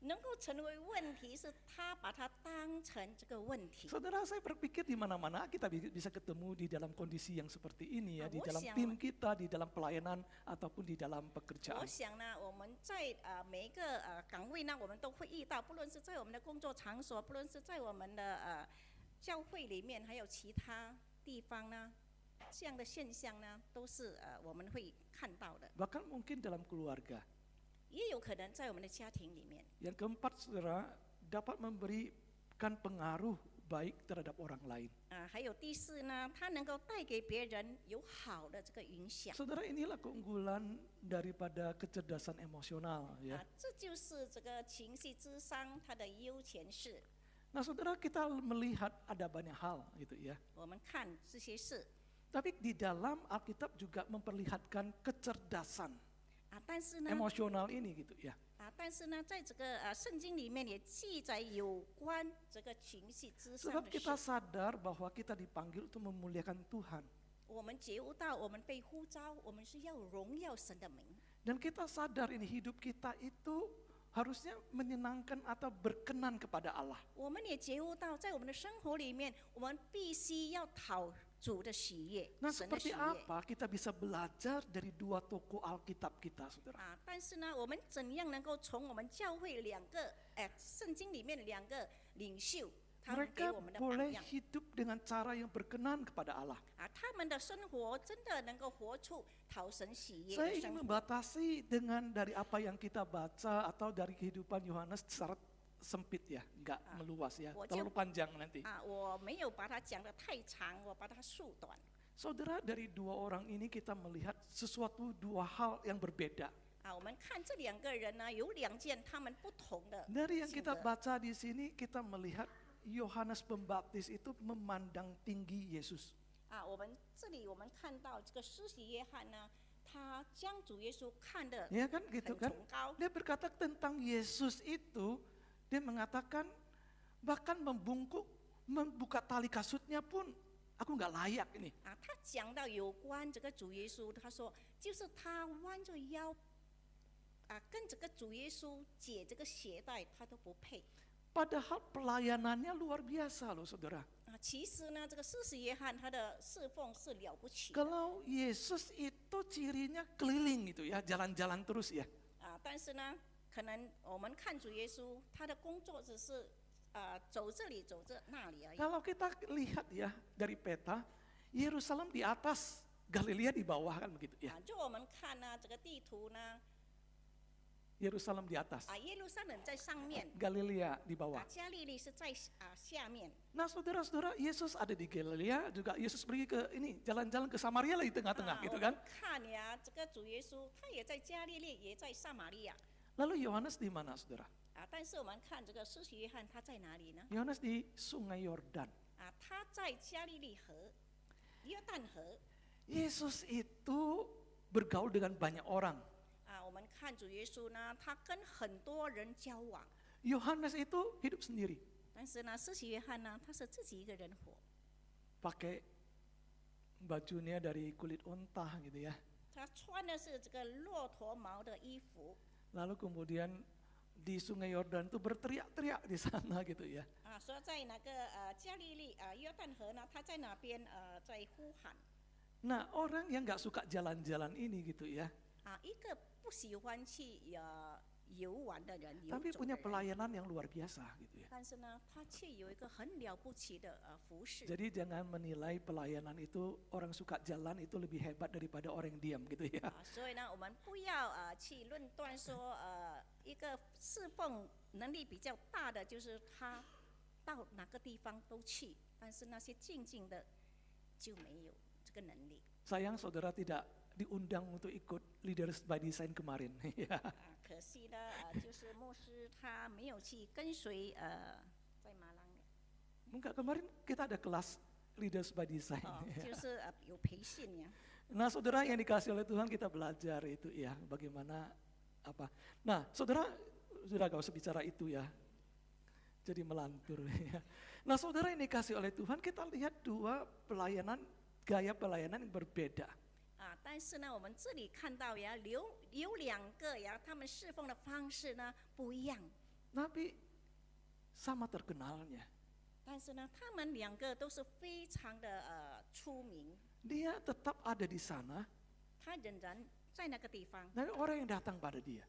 能够成为问题，是他把它当成这个问题。 Saudara, saya berpikir di mana-mana kita bisa ketemu di dalam kondisi yang seperti ini ya, di dalam tim kita, di dalam pelayanan ataupun di dalam 我 pekerjaan. 想呢，我们在每一个岗位呢，我们都会遇到，不论是在我们的工作场所，不论是在我们的教会里面，还有其他地方呢，这样的现象呢，都是我们会看到的。 Bahkan mungkin dalam keluarga. 也有可能在我们的家庭里面。 Yang keempat, saudara, dapat memberikan pengaruh baik terhadap orang lain. 还有第四呢，它能够带给别人有好的这个影响。 Saudara, inilah keunggulan daripada kecerdasan emosional ya. 这就是这个情绪智商它的优前势。 Nah, saudara, kita melihat ada banyak hal gitu ya. 我们看这些事 Tapi di dalam Alkitab juga memperlihatkan kecerdasan 但是呢， emosional ini gitu ya. 但是呢，在这个圣经里面也记载有关这个情绪智商 Sebab 的 kita 事。 sadar bahwa kita dipanggil untuk memuliakan Tuhan. 我们觉悟到，我们被呼召，我们是要荣耀神的名。 Dan kita sadar ini hidup kita itu harusnya menyenangkan atau berkenan kepada Allah. 我们也觉悟到，在我们的生活里面，我们必须要讨主的喜悦， Nah, 神的喜 seperti 悦。 apa kita bisa belajar dari dua tokoh Alkitab kita, saudara? 但是呢，我们怎样能够从我们教会圣经里面两个领袖他们给 Mereka 我们的榜 boleh 样 hidup dengan cara yang berkenan kepada Allah. 他们的生活真的能够活出讨神喜悦 Saya 的 ingin 生活。 membatasi dengan dari apa yang kita baca atau dari kehidupan Yohanes secara sempit ya, enggak meluas ya, terlalu panjang nanti. 我没有把它讲得太长，我把它缩短。 Saudara, dari dua orang ini kita melihat sesuatu dua hal yang berbeda. 我们看这两个人呢，有两件他们不同的 Dari yang 性 kita 格。 baca di sini kita melihat Yohanes Pembaptis itu memandang tinggi Yesus. 我们这里我们看到这个施洗约翰呢，他将主耶稣看得 Ya kan gitu 很 kan? 崇高。 Dia berkata tentang Yesus itu, dia mengatakan bahkan membuka tali kasutnya pun aku nggak layak ini. 他讲到有关这个主耶稣，他说就是他弯着腰，跟这个主耶稣解这个鞋带，他都不配。 Padahal pelayanannya luar biasa loh saudara. 其实呢，这个施洗约翰他的侍奉是了不起的。 Kalau Yesus itu cirinya keliling gitu ya, jalan-jalan terus ya. 但是呢，可能我们看主耶稣，他的工作只是走这里走这那里而已。 Kalau kita lihat ya dari peta, Yerusalem di atas, Galilea di bawah kan begitu ya. 就我们看呢，这个地图呢， Yerusalem di atas, 耶路撒冷在上面， Galilea di bawah. 加利利是在下面。 Nah saudara-saudara, Yesus ada di Galilea, juga Yesus pergi ke ini jalan-jalan ke Samaria lah di tengah-tengah gitu 我 kan. 们看呀，这个主耶稣他也在加利利，也在撒玛利亚。 Lalu Yohanes di mana saudara? 但是我们看这个施洗约翰他在哪里呢？ Yohanes di Sungai Yordan. 他在加利利河、约旦河。 Yesus itu bergaul dengan banyak orang. 我们看主耶稣呢，他跟很多人交往。 Yohanes itu hidup sendiri, 但是呢，施洗约翰呢，他是自己一个人活， pakai bajunya dari kulit unta gitu ya. 他穿的是这个骆驼毛的衣服。 Lalu kemudian di Sungai Yordan itu berteriak-teriak di sana gitu ya. 说在那个加利利约旦河呢，他在那边在呼喊。 Nah orang yang nggak suka jalan-jalan ini gitu ya, 一个不喜欢去游玩的人，游 tapi 走 punya 的人， pelayanan yang luar biasa gitu ya. 但是呢，他却有一个很了不起的服饰。 Jadi jangan menilai pelayanan itu orang suka jalan itu lebih hebat daripada orang yang diam gitu ya. 所以呢，我们不要去论断说一个侍奉能力比较大的，就是他到哪个地方都去，但是那些静静的就没有这个能力。 Sayang saudara tidak diundang untuk ikut Leaders by Design kemarin. Ya. 可惜呢，就是牧师他没有去跟随在马郎， Enggak, kemarin kita ada kelas Leaders by Design. 就是有培训呀。 Nah saudara yang dikasih oleh Tuhan kita belajar itu ya bagaimana apa. Nah saudara sudah gak usah bicara itu ya. Jadi melantur ya. Nah saudara yang dikasih oleh Tuhan kita lihat dua pelayanan, gaya pelayanan yang berbeda. 但是呢，我们这里看到呀，有两个呀，他们侍奉的方式呢不一样。 Tapi sama terkenalnya. 但是呢，他们两个都是非常的出名， Dia tetap ada di sana 他仍然在那个地方， dan orang yang datang pada dia.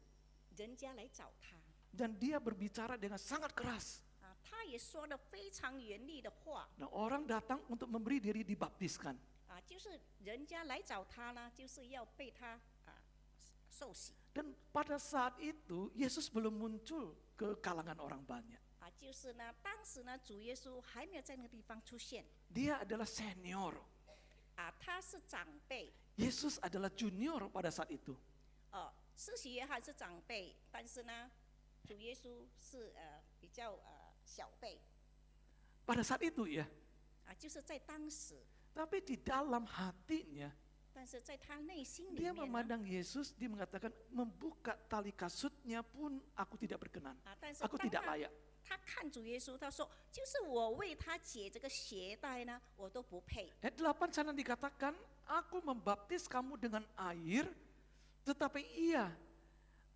人家来找他， Dan dia berbicara dengan sangat keras. 他也说了非常严厉的话， Nah orang datang untuk memberi diri dibaptiskan. 就是人家来找他呢，就是要被他受洗， Dan pada saat itu Yesus belum muncul ke kalangan orang banyak. 就是呢，当时呢，主耶稣还没有在那个地方出现， Dia adalah senior. 他是长辈， Yesus adalah junior pada saat itu. 施洗约翰是长辈，但是呢，主耶稣是比较小辈， Pada saat itu ya. 就是在当时， Tapi di dalam hatinya 但是在他内心里 dia 面呢， memandang Yesus, dia mengatakan membuka tali kasutnya pun aku tidak berkenan. 但是 Aku 当 tidak layak. 他看主耶稣，他说：“就是我为他解这个鞋带呢，我都不配。 Ayat 8 sana dikatakan, aku membaptis kamu dengan air, tetapi ia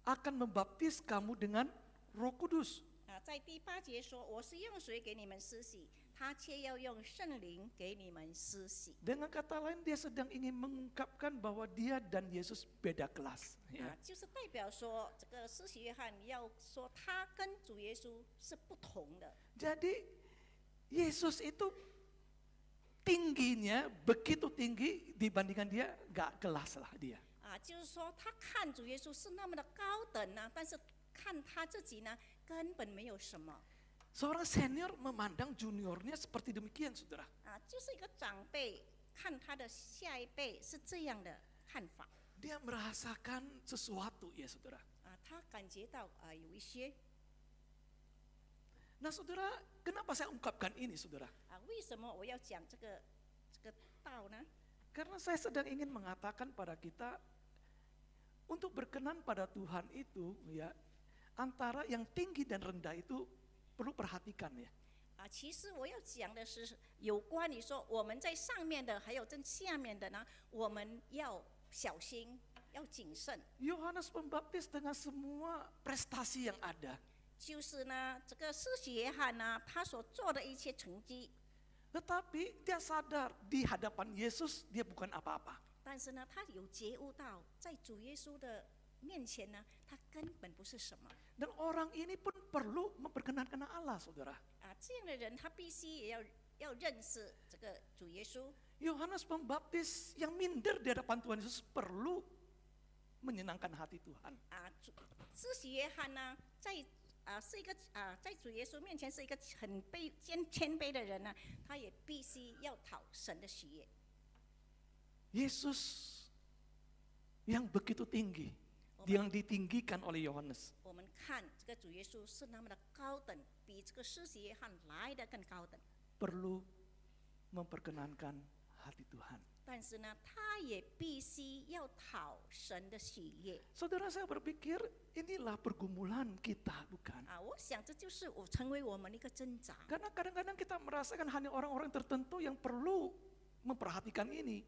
akan membaptis kamu dengan Roh Kudus. 在第8节说：“我是用水给你们施洗，他却要用圣灵给你们施洗。 Dengan kata lain dia sedang ingin mengungkapkan bahwa dia dan Yesus beda kelas. Ya. 就是代表说，这个施洗约翰要说他跟主耶稣是不同的。 Jadi Yesus itu tingginya begitu tinggi dibandingkan dia, gak kelas lah dia. 就是说他看主耶稣是那么的高等呢，但是看他自己呢，根本没有什么。 Seorang senior memandang juniornya seperti demikian, saudara. 就是一个长辈看他的下一辈是这样的看法。 Dia merasakan sesuatu ya saudara. 他感觉到有一些 Nah saudara, kenapa saya ungkapkan ini saudara? 为什么我要讲这个道呢？ Karena saya sedang ingin mengatakan pada kita, untuk berkenan pada Tuhan itu ya, antara yang tinggi dan rendah itu perlu perhatikan ya. 其实我要讲的是有关于说我们在上面的，还有在下面的呢，我们要小心，要谨慎。 Yohanes Pembaptis dengan semua prestasi yang ada, 就是呢，这个施洗约翰呢，他所做的一切成绩， tetapi dia sadar di hadapan Yesus dia bukan apa-apa. 但是呢，他有觉悟到在主耶稣的面前呢，他根本不是什么。 Dan orang ini pun perlu memperkenankan Allah saudara. 这样的人他必须也要认识这个主耶稣。 Yohanes Pembaptis yang minder di hadapan Tuhan Yesus perlu menyenangkan hati Tuhan. 施洗约翰呢，是一个在主耶稣面前是一个很谦卑的人呢，他也必须要讨神的喜悦。 Yesus yang begitu tinggi, yang ditinggikan oleh Yohanes. 我们看这个主耶稣是那么的高等，比这个施洗约翰来的更高等。 Perlu memperkenankan hati Tuhan. 但是呢，他也必须要讨神的喜悦。 Saudara saya berpikir inilah pergumulan kita bukan? 我想这就是成为我们的一个挣扎。 Karena kadang-kadang kita merasakan hanya orang-orang tertentu yang perlu memperhatikan ini.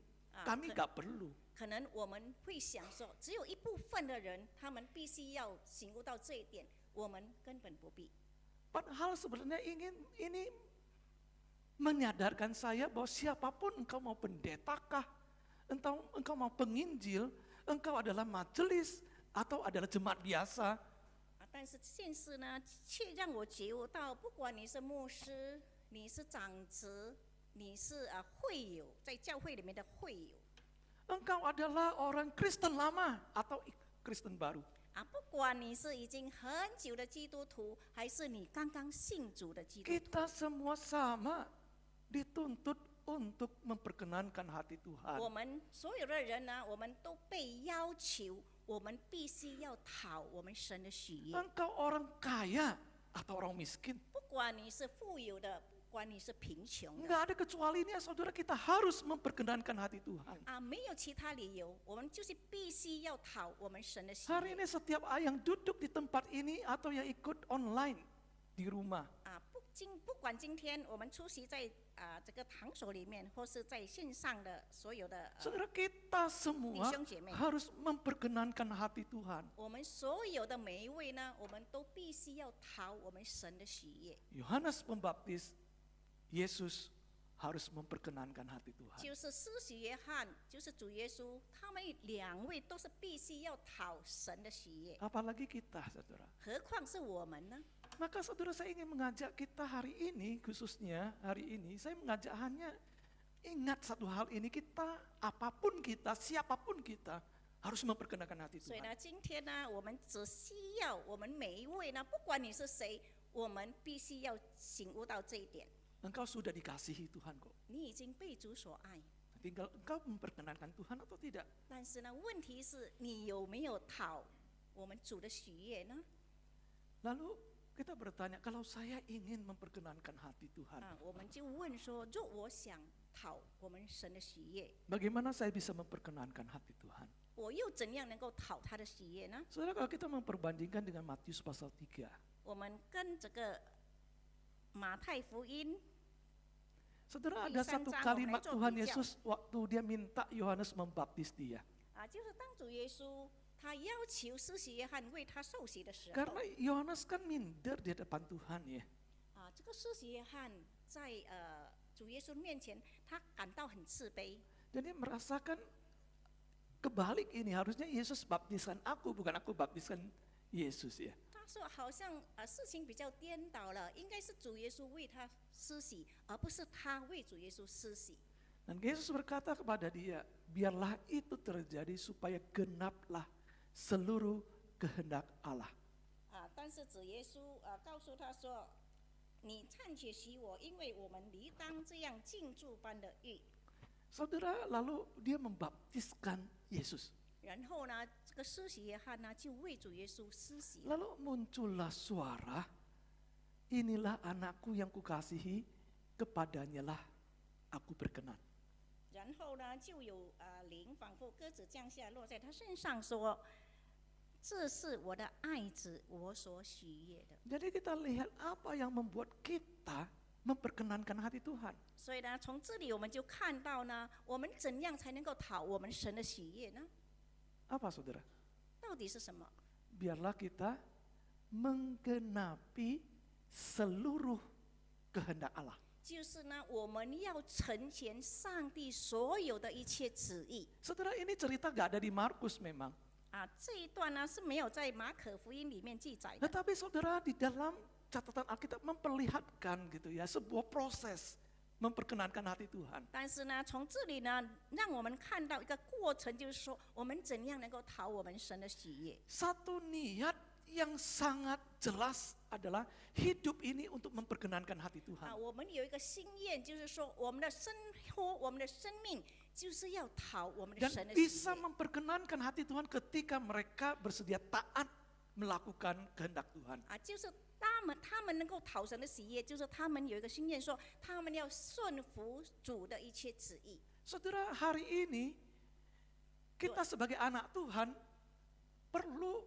Kami gak perlu. 可能我们会想说，只有一部分的人，他们必须要醒悟到这一点，我们根本不必。 Padahal sebenarnya ini menyadarkan saya bahwa siapapun engkau mau pendetakah, engkau mau penginjil, engkau adalah majelis atau adalah jemaat biasa. 但是这件事呢，却让我觉悟到，不管你是牧师，你是长子，你是会友，在教会里面的会友。 Engkau adalah orang Kristen lama atau Kristen baru. 不管你是已经很久的基督徒，还是你刚刚信主的基督徒， Kita semua sama dituntut untuk memperkenankan hati Tuhan. 我们所有的人呢，我们都被要求，我们必须要讨我们神的喜悦。 Engkau orang kaya atau orang miskin. 不管你是富有的，不管你是贫穷的， Enggak ada kecualinya saudara, kita harus memperkenankan hati Tuhan. 没有其他理由，我们就是必须要讨我们神的喜 Hari 悦。 ini setiap yang duduk di tempat ini atau yang ikut online di rumah, 不管今天我们出席在这个堂所里面，或是在线上的所有的 saudara kita semua 弟兄姐妹。 harus memperkenankan hati Tuhan. 我们所有的每一位呢，我们都必须要讨我们神的喜悦。 Yohanes Pembaptis, Yesus harus memperkenankan hati Tuhan. 就是施洗约翰，就是主耶稣，他们两位都是必须要讨神的喜悦， Apalagi kita saudara. 何况是我们呢？ Maka saudara saya ingin mengajak kita hari ini, khususnya hari ini, saya mengajak hanya ingat satu hal ini, kita apapun kita, siapapun kita harus memperkenankan hati 所以 Tuhan. 呢，今天呢，我们只需要我们每一位呢，不管你是谁，我们必须要醒悟到这一点。 Engkau sudah dikasihi Tuhan kok. 你已经被主所爱， Tinggal engkau memperkenankan Tuhan atau tidak. 但是呢，问题是你有没有讨我们主的喜悦呢？ Lalu kita bertanya, kalau saya ingin memperkenankan hati Tuhan, 我们就问说，若我想讨我们神的喜悦， bagaimana saya bisa memperkenankan hati Tuhan? 我又怎样能够讨他的喜悦呢？ Saudara, kalau kita memperbandingkan dengan Matius pasal 3, 我们跟这个马太福音 saudara ada 第三 satu 章 kalimat 我们来做 Tuhan 比较。 Yesus waktu dia minta Yohanes membaptis dia. 就是当主耶稣他要求施洗约翰为他受洗的时候， Karena Yohanes kan minder di hadapan Tuhan ya. 这个施洗约翰在主耶稣面前，他感到很自卑， Dan dia merasakan kebalik ini, harusnya Yesus baptiskan aku, bukan aku baptiskan Yesus ya. 他他说好像事情比较颠倒了，应该是主耶稣为他施洗，而不是他为主耶稣施洗。 Dan Yesus berkata kepada dia, biarlah itu terjadi supaya genaplah seluruh kehendak Allah. 但是主耶稣告诉他说：“你暂且洗我，因为我们理当这样敬祝般的浴。” Saudara, lalu dia membaptiskan Yesus. 然后呢，这个施洗约翰呢就为主耶稣施洗。 Lalu muncullah suara, inilah anakku yang kukasihi, kepadanyalah aku berkenan. 然后呢，就有灵仿佛鸽子降下，落在他身上，说：“这是我的爱子，我所喜悦的。” Jadi kita lihat apa yang membuat kita memperkenankan hati Tuhan. 所以呢，从这里我们就看到呢，我们怎样才能够讨我们神的喜悦呢？ Apa saudara? 到底是什么？ Biarlah kita menggenapi seluruh kehendak Allah. 就是呢，我们要成全上帝所有的一切旨意。 Saudara, ini cerita gak ada di Markus memang. 这一段呢是没有在马可福音里面记载的。 Tetapi saudara di dalam catatan Alkitab memperlihatkan gitu ya sebuah proses memperkenankan hati Tuhan. 但是呢，从这里呢，让我们看到一个过程，就是说我们怎样能够讨我们神的喜悦。 Satu niat yang sangat jelas adalah hidup ini untuk memperkenankan hati Tuhan. 我们有一个心愿，就是说我们的生活、我们的生命，就是要讨我们的 Dan 神的喜 bisa 悦。 memperkenankan hati Tuhan ketika mereka bersedia taat melakukan kehendak Tuhan. 就是他们能够讨神的喜悦，就是他们有一个心愿，说他们要顺服主的一切旨意。 Saudara, hari ini kita sebagai anak Tuhan perlu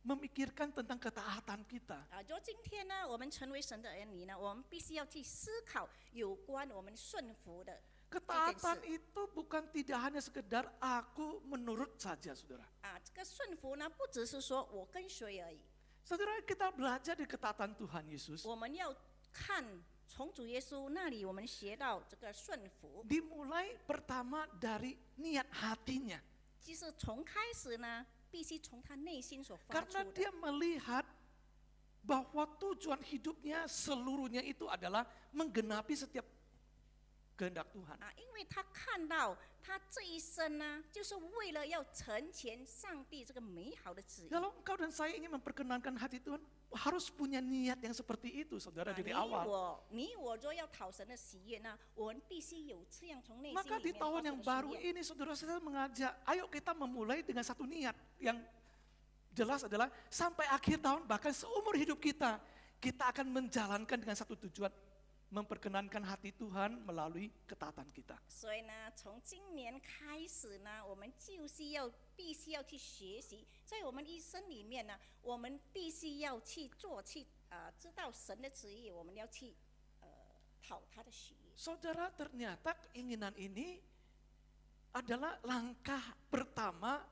memikirkan tentang ketaatan kita. 就今天呢，我们成为神的儿女呢，我们必须要去思考有关我们顺服的。 Ketaatan itu bukan tidak hanya sekedar aku menurut saja, saudara. 这个顺服呢，不只是说我跟随而已， Saudara, kita belajar di ketaatan Tuhan Yesus. 我们要看从主耶稣那里，我们学到这个顺服， Dimulai pertama dari niat hatinya. 就是从开始呢，必须从他内心所发 Karena 出的。 dia melihat bahwa tujuan hidupnya seluruhnya itu adalah menggenapi setiap kehendak Tuhan. 因为他看到他这一生呢，就是为了要成全上帝这个美好的旨意。 Kalau engkau dan saya ingin memperkenankan hati Tuhan, harus punya niat yang seperti itu, saudara, dari awal. 你我若要讨神的喜悦呢，我们必须有这样从内心 Maka 里 di 面 tahun 发 yang 出的 baru 心愿。 ini, saudara, saya mengajak, ayo kita memulai dengan satu niat yang jelas adalah sampai akhir tahun, bahkan seumur hidup kita, kita akan menjalankan dengan satu tujuan, memperkenankan hati Tuhan melalui ketaatan kita. 所以呢，从今年开始呢，我们就是必须要去学习，在我们一生里面呢，我们必须要去做，知道神的旨意，我们要去讨他的喜悦。 Saudara, ternyata keinginan ini adalah langkah pertama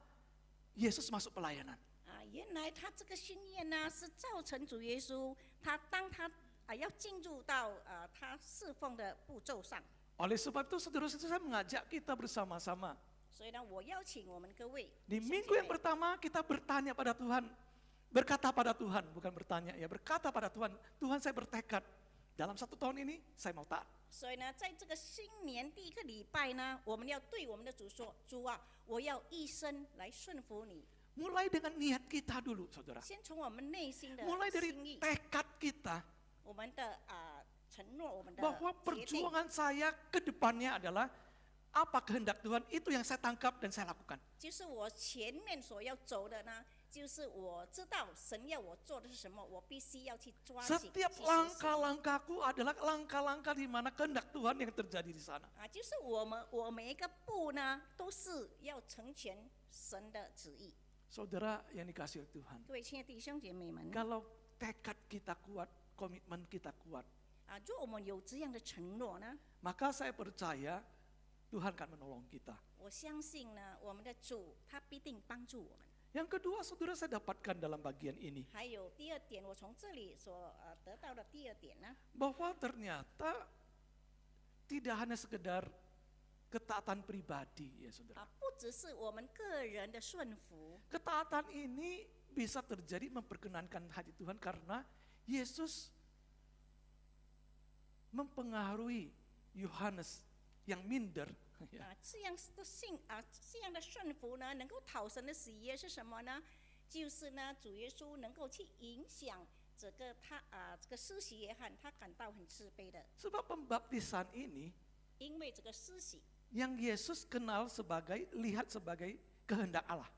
Yesus masuk pelayanan. 原来他这个心愿呢，是造成主耶稣，当他要进入到他侍奉的步骤上。 Oleh sebab itu, saudara-saudara, saya mengajak kita bersama-sama. 所以呢，我邀请我们各位 Di 弟兄 minggu 姐 yang 妹 pertama kita bertanya pada Tuhan, berkata pada Tuhan, bukan bertanya ya, berkata pada Tuhan, Tuhan saya bertekad, dalam 1 tahun ini saya mau taat. 所以呢，在这个新年第一个礼拜呢，我们要对我们的主说：“主啊，我要一生来顺服你。” Mulai dengan niat kita dulu, saudara. 先从我们内心的 Mulai 心 dari 意， tekad kita 我们的承诺，我们的 bahwa 决定， perjuangan saya ke depannya adalah apa kehendak Tuhan, itu yang saya tangkap dan saya lakukan. 就是我前面所要走的呢，就是我知道神要我做的是什么，我必须要去抓紧。 Setiap 去实行 langkah-langkahku adalah langkah-langkah di mana kehendak Tuhan yang terjadi di sana. 就是我每一个步呢，都是要成全神的旨意。 Saudara yang dikasihi oleh Tuhan, 各位亲爱的弟兄姐妹们， kalau tekad kita kuat, komitmen kita kuat, 如果我们有这样的承诺呢， maka saya percaya Tuhan akan menolong kita. 我相信呢，我们的主他必定帮助我们。 Yang kedua, saudara, saya dapatkan dalam bagian ini 还有第二点，我从这里所得到的第二点呢， bahwa ternyata tidak hanya sekedar ketaatan pribadi, ya saudara. 不只是我们个人的顺服， Ketaatan ini bisa terjadi memperkenankan hati Tuhan karena Yesus mempengaruhi Yohanes yang minder. 这样的这样的顺服呢，能够讨神的喜悦是什么呢？就是呢，主耶稣能够去影响这个这个施洗约翰，他感到很自卑的， Sebab pembaptisan ini 因为这个施洗 yang Yesus kenal lihat sebagai kehendak Allah.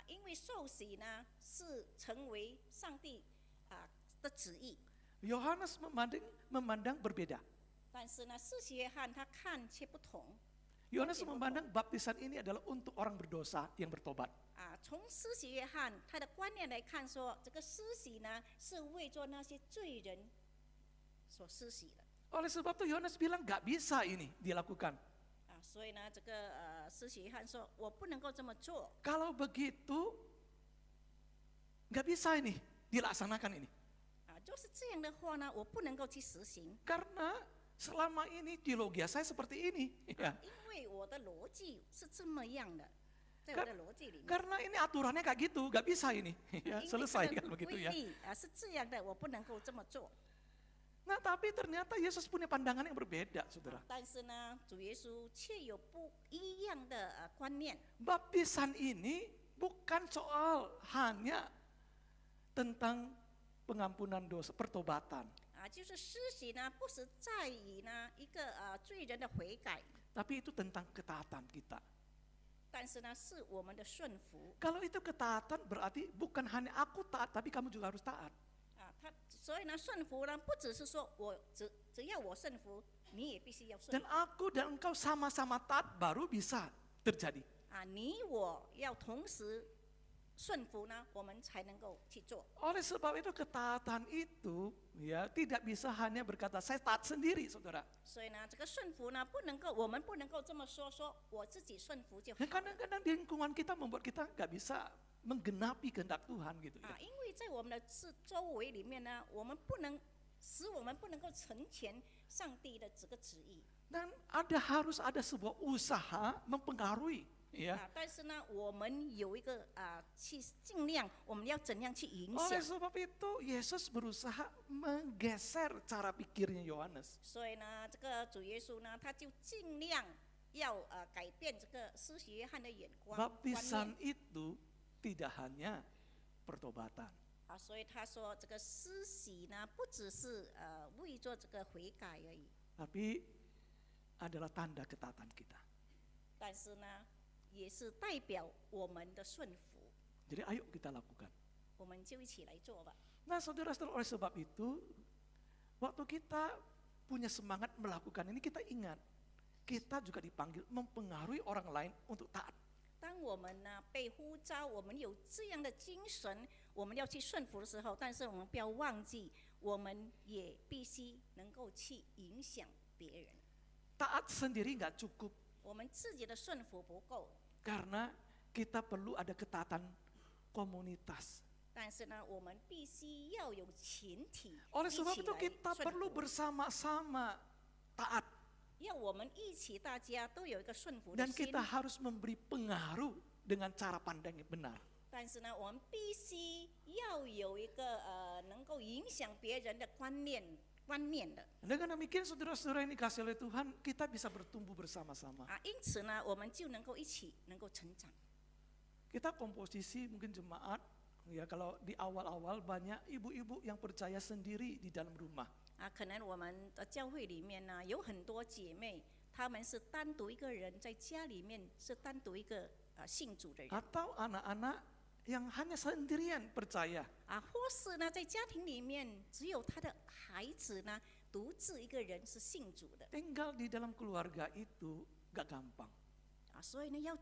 因为受洗呢是成为上帝的旨意， Yohanes memandang berbeda. 但是呢，施洗约翰他看却不同。 Yohanes memandang baptisan ini adalah untuk orang berdosa yang bertobat. 从施洗约翰他的观念来看说，这个施洗呢是为做那些罪人所施洗的。 Oleh sebab itu Yohanes bilang gak bisa ini dilakukan. 所以呢，这个施洗约翰说，我不能够这么做。 Kalau begitu gak bisa ini dilaksanakan ini. 就是这样的话呢，我不能够去实行， Karena selama ini teologi saya seperti ini. Ya. 因为我的逻辑是这么样的，在我的逻辑里面。 Karena ini aturannya kayak gitu, gak bisa ini. Ya, 因为 selesai 它 kan 的 begitu 规 ya. 律是这样的，我不能够这么做。 Nah tapi ternyata Yesus punya pandangan yang berbeda, saudara. 但是呢，主耶稣却有不一样的观念。 Baptisan ini bukan soal hanya tentang pengampunan dosa, pertobatan. 就是施洗呢，不是在于呢一个罪人的悔改， Tapi itu tentang ketaatan kita. 但是呢是我们的顺服 Kalau itu ketaatan berarti bukan hanya aku taat, tapi kamu juga harus taat. 所以呢顺服呢不只是说我只要我顺服，你也必须要顺 Dan aku dan engkau sama-sama taat baru bisa terjadi. 你我要同时顺服呢，我们才能够去做。 Oleh sebab itu ketaatan itu ya tidak bisa hanya berkata saya taat sendiri, saudara. 所以呢，这个顺服呢，我们不能够这么说，我自己顺服就好 Dan kadang-kadang di lingkungan kita membuat kita nggak bisa menggenapi kehendak Tuhan gitu ya. 因为在我们的周围里面呢，我们不能够成全上帝的这个旨意。 Dan harus ada sebuah usaha mempengaruhi ya. 但是呢，我们有一个去尽量，我们要怎样去影 Oleh 响？ sebab itu Yesus berusaha menggeser cara pikirnya Yohanes. 所以呢，这个主耶稣呢，他就尽量要改变这个施洗约翰的眼光观 Baptisan 念 itu tidak hanya pertobatan. 所以他说这个施洗呢，不只是为做这个悔改而已， Tapi adalah tanda ketaatan kita. 但是呢，也是代表我们的顺服。 Jadi ayo kita lakukan. 我们就一起来做吧。 Nah saudara-saudara, oleh sebab itu waktu kita punya semangat melakukan ini, kita ingat kita juga dipanggil mempengaruhi orang lain untuk taat. 当我们呢被呼召，我们有这样的精神，我们要去顺服的时候，但是我们不要忘记，我们也必须能够去影响别人。 Taat sendiri nggak cukup 我们自己的顺服不够， karena kita perlu ada ketaatan komunitas. 但是呢，我们必须要有群体 Oleh 一 sebab 起 itu 来 kita 顺 perlu 服， bersama-sama taat 要我们一起，大家都有一个顺服的 dan 心 kita。harus memberi pengaruh dengan cara pandang yang benar. 但是呢，我们必须要有一个能够影响别人的观念的。 Dengan demikian saudara-saudara ini kasih oleh Tuhan, kita bisa bertumbuh bersama-sama. 因此呢，我们就能够一起能够成长。 Kita komposisi mungkin jemaat, ya kalau di awal-awal banyak ibu-ibu yang percaya sendiri di dalam rumah. 可能我们的教会里面呢，有很多姐妹，她们是单独一个人在家里面是单独一个信主的人， Atau anak-anak yang hanya sendirian percaya. 或是呢在家庭里面只有她的孩子呢独自一个人是信主的， Tinggal di dalam keluarga itu gak gampang. 所以呢要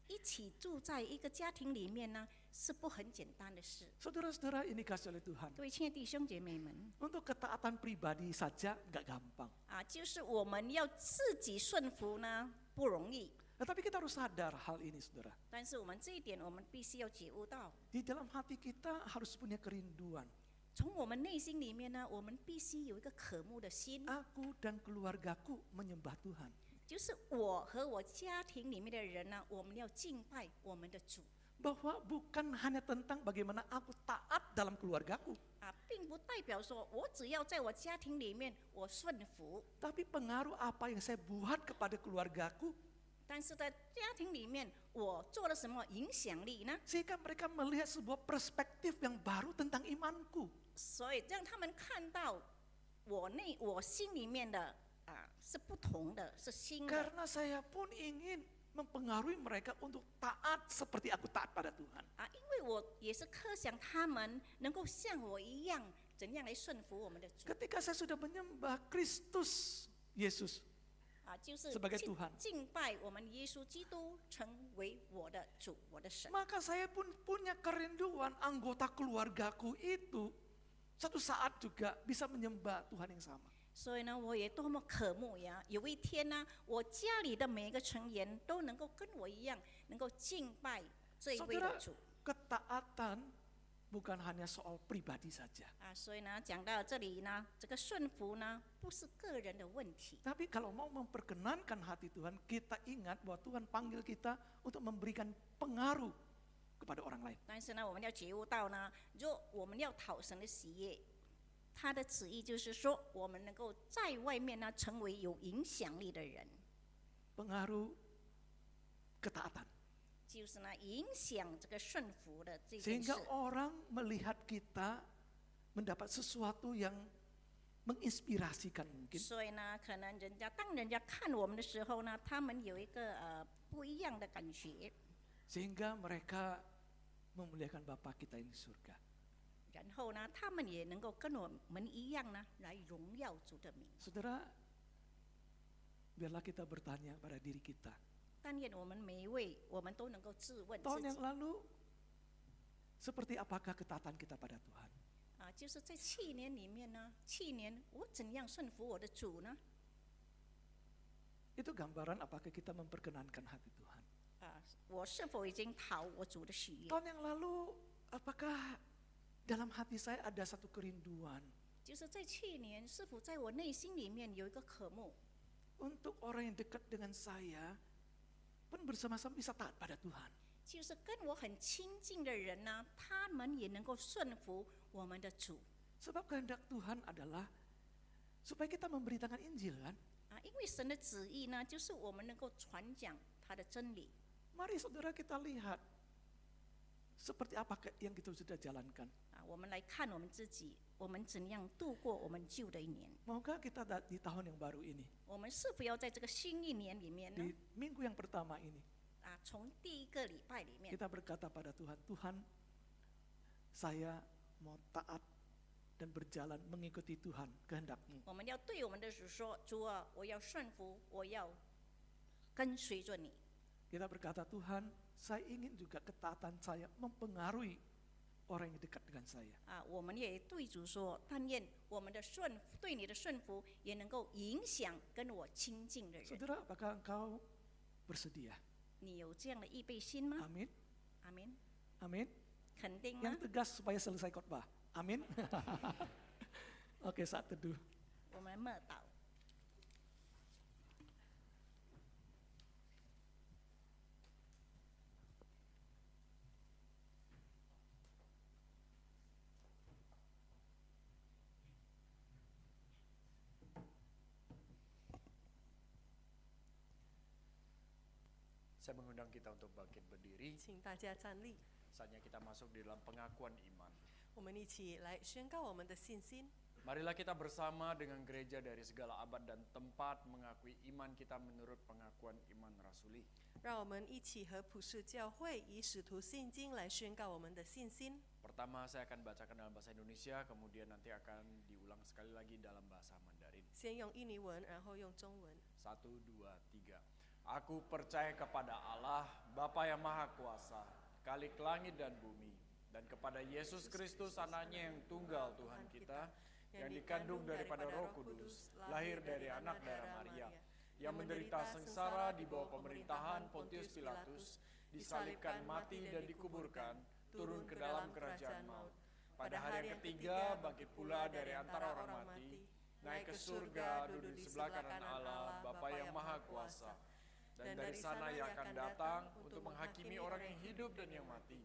一起住在一个家庭里面呢是不很简单的事。 Saudara-saudara ini kasih oleh Tuhan. 各位亲爱的弟兄姐妹们， Untuk ketaatan pribadi saja gak gampang. 就是我们要自己顺服呢不容易， Tetapi kita harus sadar hal ini saudara. 但是我们这一点我们必须要觉悟到， Di dalam hati kita harus punya kerinduan. 从我们内心里面呢，我们必须有一个渴慕的心， Aku dan keluargaku menyembah Tuhan. 就是我和我家庭里面的人呢，我们要敬拜我们的主。bahwa bukan hanya tentang bagaimana aku taat dalam keluargaku, 并不代表说我只要在我家庭里面我顺服， tapi pengaruh apa yang saya buat kepada keluargaku, 但是在家庭里面我做了什么影响力呢？ sehingga mereka melihat sebuah perspektif yang baru tentang imanku. 所以让他们看到我心里面的是不同的，是新的。 Karena saya pun ingin mempengaruhi mereka untuk taat seperti aku taat pada Tuhan. 因为我也是刻想他们能够像我一样，怎样来顺服我们的主 Ketika saya sudah menyembah Kristus Yesus 就是 sebagai Tuhan. 敬拜我们耶稣基督成为我的主，我的神。 maka saya pun punya kerinduan anggota keluargaku itu satu saat juga bisa menyembah Tuhan yang sama. 所以呢，我也多么渴慕呀！有一天呢，我家里的每一个成员都能够跟我一样，能够敬拜这一位 Saudara, 的主 ketaatan bukan hanya soal pribadi saja. 所以呢，讲到这里呢，这个顺服呢，不是个人的问题。 Tapi kalau mau memperkenankan hati Tuhan, kita ingat bahwa Tuhan panggil kita untuk memberikan pengaruh kepada orang lain. 但是呢，我们要觉悟到呢，如果我们要讨神的喜悦，他的旨意就是说，我们能够在外面呢，成为有影响力的人， Pengaruh ketaatan. 就是呢，影响这个顺服的这件 Sehingga 事。 orang melihat kita mendapat sesuatu yang menginspirasikan mungkin. 所以呢，可能当人家看我们的时候呢，他们有一个不一样的感觉， Sehingga mereka memuliakan Bapa kita yang di surga. 然后呢，他们也能够跟我们一样呢，来荣耀主的名。 Saudara, biarlah kita bertanya pada diri kita. 但愿我们每一位，我们都能够自问 Tahun 自 yang 己 lalu, seperti apakah ketaatan kita pada Tuhan? 就是在去年里面呢，去年我怎样顺服我的主呢？ Itu gambaran apakah kita memperkenankan hati Tuhan. 我是否已经讨我主的喜悦？ Tahun yang lalu, apakah dalam hati saya ada satu kerinduan 就是在去年，是否在我内心里面有一个渴慕， untuk orang yang dekat dengan saya pun bersama-sama bisa taat pada Tuhan. 就是跟我很亲近的人呢，他们也能够顺服我们的主。 Sebab kehendak Tuhan adalah supaya kita memberitakan Injil kan. 因为神的旨意呢，就是我们能够传讲他的真理。 Mari saudara kita lihat seperti apa yang kita sudah jalankan. 我们来看我们自己，我们怎样度过我们旧的一年？ Maukah kita di tahun yang baru ini, 我们是否要在这个新一年里面呢 di？minggu yang pertama ini, 从第一个礼拜里面， kita berkata pada Tuhan, Tuhan, saya mau taat dan berjalan mengikuti Tuhan, kehendak-Mu. 我们要对我们的主说：“主啊，我要顺服，我要跟随着你。” Kita berkata, Tuhan, saya ingin juga ketaatan saya mempengaruhi orang yang dekat dengan saya. 我们也对主说：“但愿我们的对你的顺服，也能够影响跟我亲近的人。 Saudara, apakah engkau bersedia? ”你有这样的预备心吗？ Amin. 阿门， Amin. 肯定吗 Yang？tegas supaya selesai khotbah. Amin. Oke, saat teduh. 我们默祷。 Saya mengundang kita untuk bangkit berdiri. 请大家站立， Saatnya kita masuk di dalam pengakuan iman. 我们一起来宣告我们的信心。 Marilah kita bersama dengan gereja dari segala abad dan tempat mengakui iman kita menurut pengakuan iman rasuli. 让我们一起和普世教会以使徒信经来宣告我们的信心。 Pertama saya akan bacakan dalam bahasa Indonesia, kemudian nanti akan diulang sekali lagi dalam bahasa Mandarin. 先用印尼文，然后用中文。 1, 2, 3. Aku percaya kepada Allah, Bapa yang Maha Kuasa, Khalik langit dan bumi, dan kepada Yesus Kristus anaknya yang tunggal Tuhan kita, yang dikandung daripada Roh Kudus, lahir dari anak darah Maria, yang menderita sengsara di bawah pemerintahan Pontius Pilatus, disalibkan, mati dan dikuburkan, turun ke dalam kerajaan maut. Pada hari yang ketiga bangkit pula dari antara orang mati, naik ke surga, duduk di sebelah kanan Allah, Bapa yang Maha Kuasa. Dan dari sana ia akan datang untuk menghakimi orang yang hidup dan yang mati.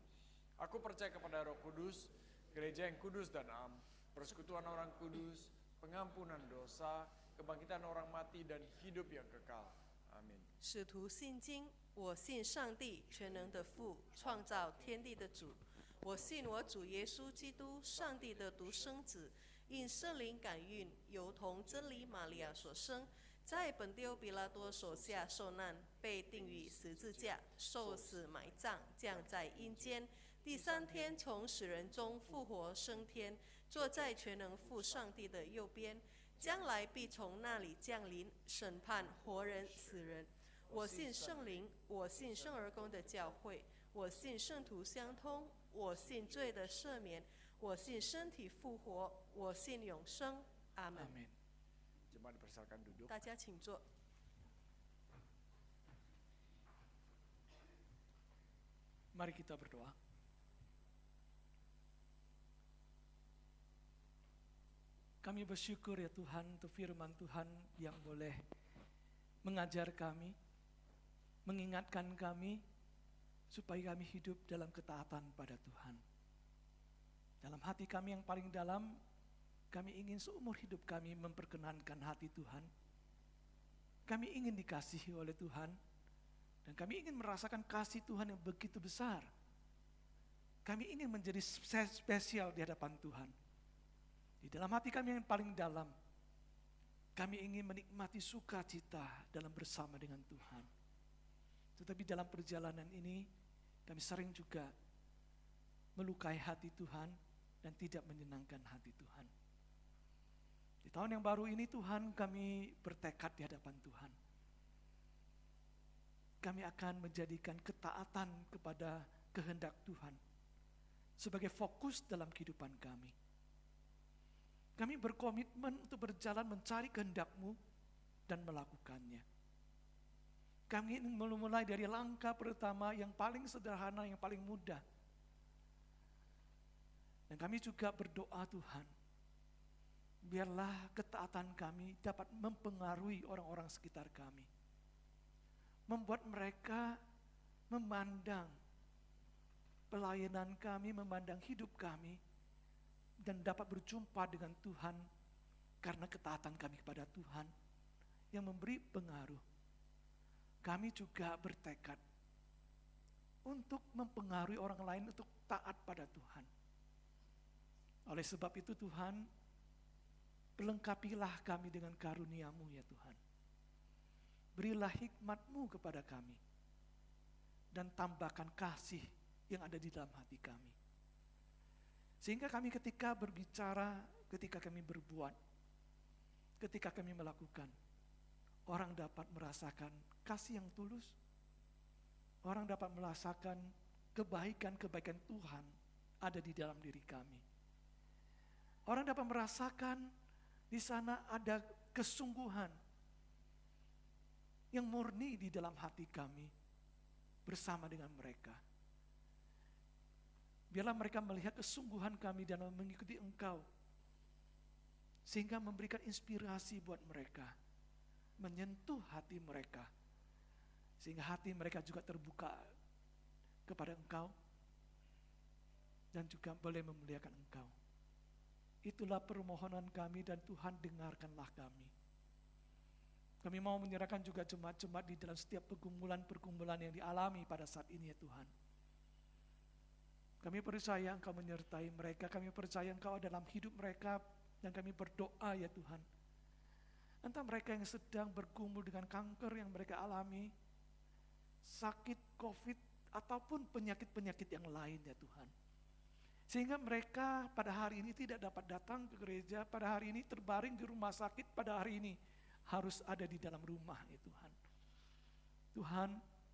Aku percaya kepada Roh Kudus, gereja yang kudus dan am, persekutuan orang kudus, pengampunan dosa, kebangkitan orang mati dan hidup yang kekal. Amin. 使徒信经，我信上帝全能的父，创造天地的主。我信我主耶稣基督，上帝的独生子，因圣灵感孕，由同真理玛利亚所生，在本丢比拉多手下受难，被钉于十字架，受死埋葬，降在阴间。第3天从死人中复活升天，坐在全能父上帝的右边，将来必从那里降临，审判活人死人。我信圣灵，我信圣而公的教会，我信圣徒相通，我信罪的赦免，我信身体复活，我信永生。阿门。 Amin. Jemaat dipersilakan duduk. 大家请坐。 Mari kita berdoa. Kami bersyukur ya Tuhan untuk firman Tuhan yang boleh mengajar kami, mengingatkan kami supaya kami hidup dalam ketaatan pada Tuhan. Dalam hati kami yang paling dalam, kami ingin seumur hidup kami memperkenankan hati Tuhan. Kami ingin dikasihi oleh Tuhan, dan kami ingin merasakan kasih Tuhan yang begitu besar. Kami ingin menjadi spesial di hadapan Tuhan. Di dalam hati kami yang paling dalam, kami ingin menikmati sukacita dalam bersama dengan Tuhan. Tetapi dalam perjalanan ini, kami sering juga melukai hati Tuhan dan tidak menyenangkan hati Tuhan. Di tahun yang baru ini Tuhan, kami bertekad di hadapan Tuhan. Kami akan menjadikan ketaatan kepada kehendak Tuhan sebagai fokus dalam kehidupan kami. Kami berkomitmen untuk berjalan mencari kehendak-Mu dan melakukannya. Kami ingin memulai dari langkah pertama yang paling sederhana, yang paling mudah. Dan kami juga berdoa Tuhan, biarlah ketaatan kami dapat mempengaruhi orang-orang sekitar kami. Membuat mereka memandang pelayanan kami, memandang hidup kami, dan dapat berjumpa dengan Tuhan karena ketaatan kami kepada Tuhan yang memberi pengaruh. Kami juga bertekad untuk mempengaruhi orang lain untuk taat pada Tuhan. Oleh sebab itu Tuhan, pelengkapilah kami dengan karunia-Mu ya Tuhan. Berilah hikmat-Mu kepada kami dan tambahkan kasih yang ada di dalam hati kami. Sehingga kami ketika berbicara, ketika kami berbuat, ketika kami melakukan, orang dapat merasakan kasih yang tulus. Orang dapat merasakan kebaikan-kebaikan Tuhan ada di dalam diri kami. Orang dapat merasakan di sana ada kesungguhan yang murni di dalam hati kami bersama dengan mereka. Biarlah mereka melihat kesungguhan kami dalam mengikuti Engkau, sehingga memberikan inspirasi buat mereka, menyentuh hati mereka, sehingga hati mereka juga terbuka kepada Engkau, dan juga boleh memuliakan Engkau. Itulah permohonan kami, dan Tuhan dengarkanlah kami. Kami mau menyerahkan juga jemaat-jemaat di dalam setiap pergumulan-pergumulan yang dialami pada saat ini ya Tuhan. Kami percaya Engkau menyertai mereka, kami percaya Engkau dalam hidup mereka, dan kami berdoa ya Tuhan. Entah mereka yang sedang bergumul dengan kanker yang mereka alami, sakit COVID, ataupun penyakit-penyakit yang lain ya Tuhan. Sehingga mereka pada hari ini tidak dapat datang ke gereja, pada hari ini terbaring di rumah sakit, pada hari ini harus ada di dalam rumah ya Tuhan. Tuhan,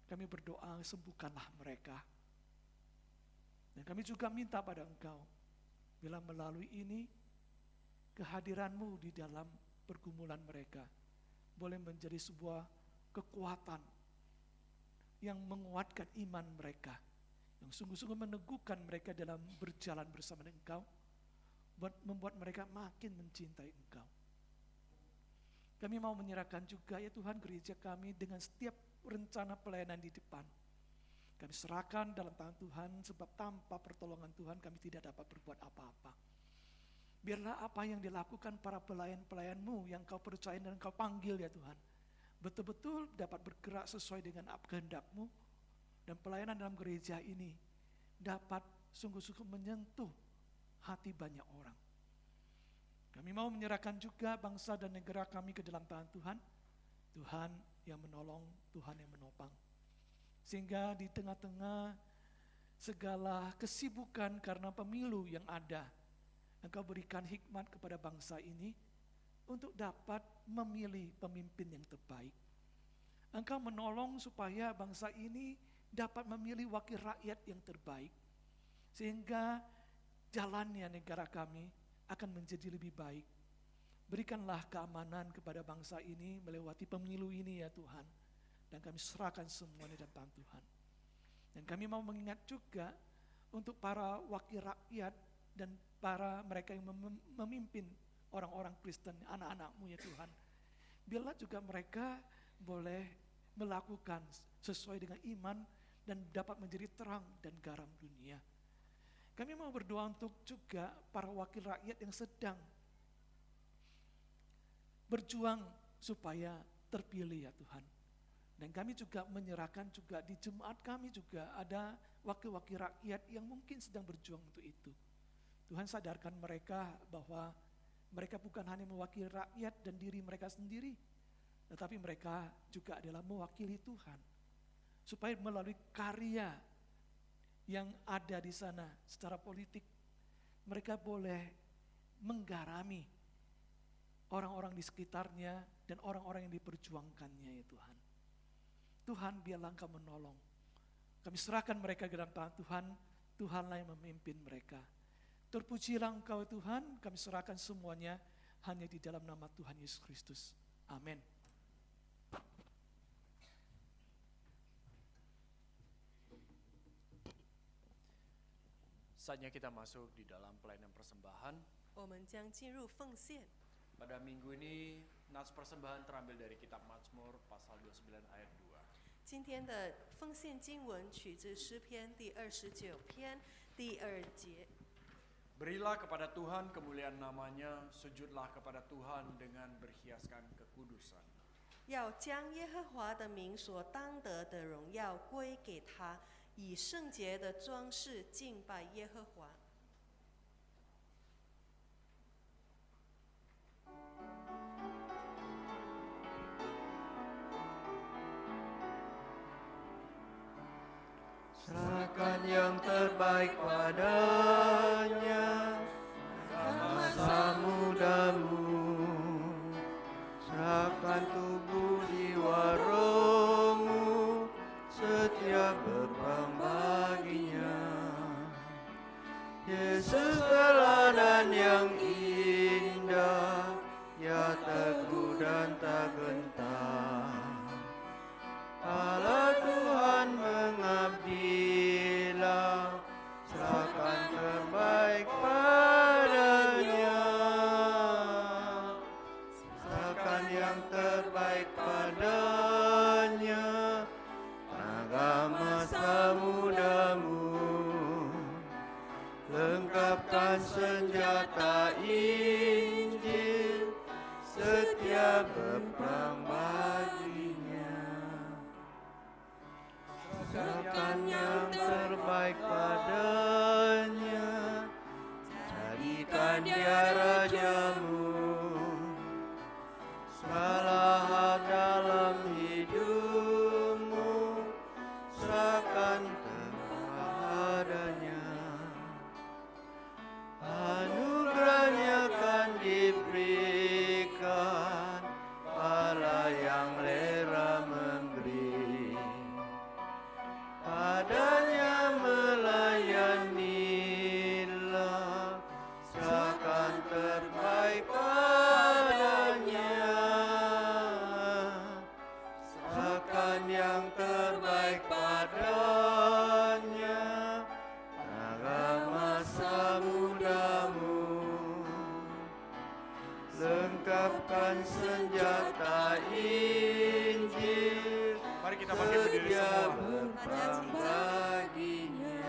kami berdoa sembuhkanlah mereka. Dan kami juga minta pada Engkau, bila melalui ini, kehadiran-Mu di dalam pergumulan mereka, boleh menjadi sebuah kekuatan yang menguatkan iman mereka, yang sungguh-sungguh meneguhkan mereka dalam berjalan bersama dengan Engkau, membuat mereka makin mencintai Engkau. Kami mau menyerahkan juga ya Tuhan gereja kami dengan setiap rencana pelayanan di depan. Kami serahkan dalam tangan Tuhan, sebab tanpa pertolongan Tuhan kami tidak dapat berbuat apa-apa. Biarlah apa yang dilakukan para pelayan-pelayan-Mu yang Kau percaya dan Kau panggil ya Tuhan, betul-betul dapat bergerak sesuai dengan kehendak-Mu, dan pelayanan dalam gereja ini dapat sungguh-sungguh menyentuh hati banyak orang. Kami mau menyerahkan juga bangsa dan negara kami ke dalam tangan Tuhan. Tuhan yang menolong, Tuhan yang menopang. Sehingga di tengah-tengah segala kesibukan karena pemilu yang ada, Engkau berikan hikmat kepada bangsa ini untuk dapat memilih pemimpin yang terbaik. Engkau menolong supaya bangsa ini dapat memilih wakil rakyat yang terbaik. Sehingga jalannya negara kami akan menjadi lebih baik. Berikanlah keamanan kepada bangsa ini melewati pemilu ini ya Tuhan. Dan kami serahkan semuanya dalam tangan Tuhan. Dan kami mau mengingat juga untuk para wakil rakyat dan para mereka yang memimpin orang-orang Kristen, anak-anak-Mu ya Tuhan. Biarlah juga mereka boleh melakukan sesuai dengan iman dan dapat menjadi terang dan garam dunia. Kami mau berdoa untuk juga para wakil rakyat yang sedang berjuang supaya terpilih ya Tuhan. Dan kami juga menyerahkan juga di jemaat kami juga ada wakil-wakil rakyat yang mungkin sedang berjuang untuk itu. Tuhan sadarkan mereka bahwa mereka bukan hanya mewakili rakyat dan diri mereka sendiri, tetapi mereka juga adalah mewakili Tuhan. Supaya melalui karya yang ada di sana secara politik, mereka boleh menggarami orang-orang di sekitarnya dan orang-orang yang diperjuangkannya ya Tuhan. Tuhan biarlah Engkau menolong. Kami serahkan mereka ke dalam tangan Tuhan, Tuhanlah yang memimpin mereka. Terpujilah Engkau Tuhan, kami serahkan semuanya hanya di dalam nama Tuhan Yesus Kristus. Amin. Saatnya kita masuk di dalam pelayanan persembahan. 我们将进入奉献。 Pada minggu ini, nats persembahan terambil dari kitab Mazmur pasal 29 ayat 2. 今天的奉献经文取自诗篇第29篇第2节。 Berilah kepada Tuhan kemuliaan namanya, sujudlah kepada Tuhan dengan berhiaskan kekudusan. 要将耶和华的名所当得的荣耀归给他，以圣洁的装饰敬拜耶和华。 Serahkan yang terbaik padanya, masa mudamu. Serahkan tubuh jiwa rohmu, setiap berperang baginya. Yesus teladan yang indah, ya teguh dan tak gentar. Allah Tuhan mengabdilah, serahkan terbaik padanya. Serahkan yang terbaik padanya, tenaga masa mudamu. Lengkapkan senjata Injil, setia berperang baginya. Serahkan yang terbaik padanya, jadikan dia rajamu. Segala hal dalam hidupmu, serahkan kepadanya. Anugerahnya akan diberikan pada yang rela memberi. Padanya 大家请坐。 baginya.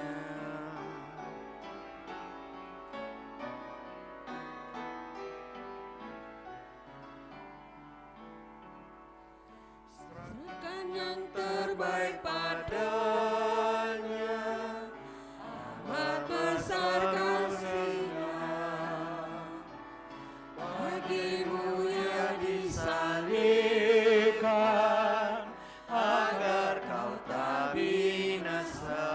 Serahkan yang Terbaik padanya, amat besar kasih-Nya. bagimu ia disalibkan, agar kau tak binasa.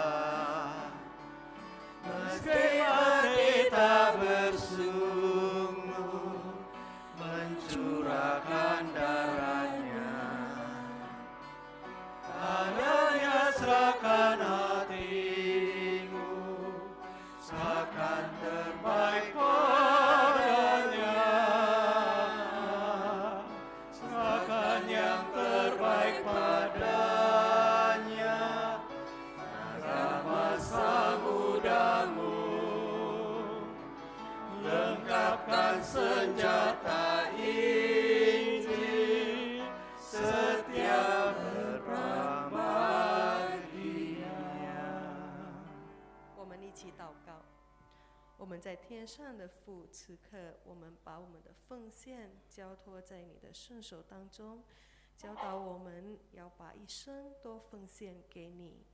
Meski mati tak bersungguh, mencurahkan darahnya. Adanya serahkan hatimu, serahkan terbaik padanya. Serahkan yang terbaik padanya, pada masa mudamu. Lengkapkan senjata Injil, setia berperang baginya. 我们一起祷告。我们在天上的父，此刻我们把我们的奉献交托在你的圣手当中，教导我们要把一生都奉献给你。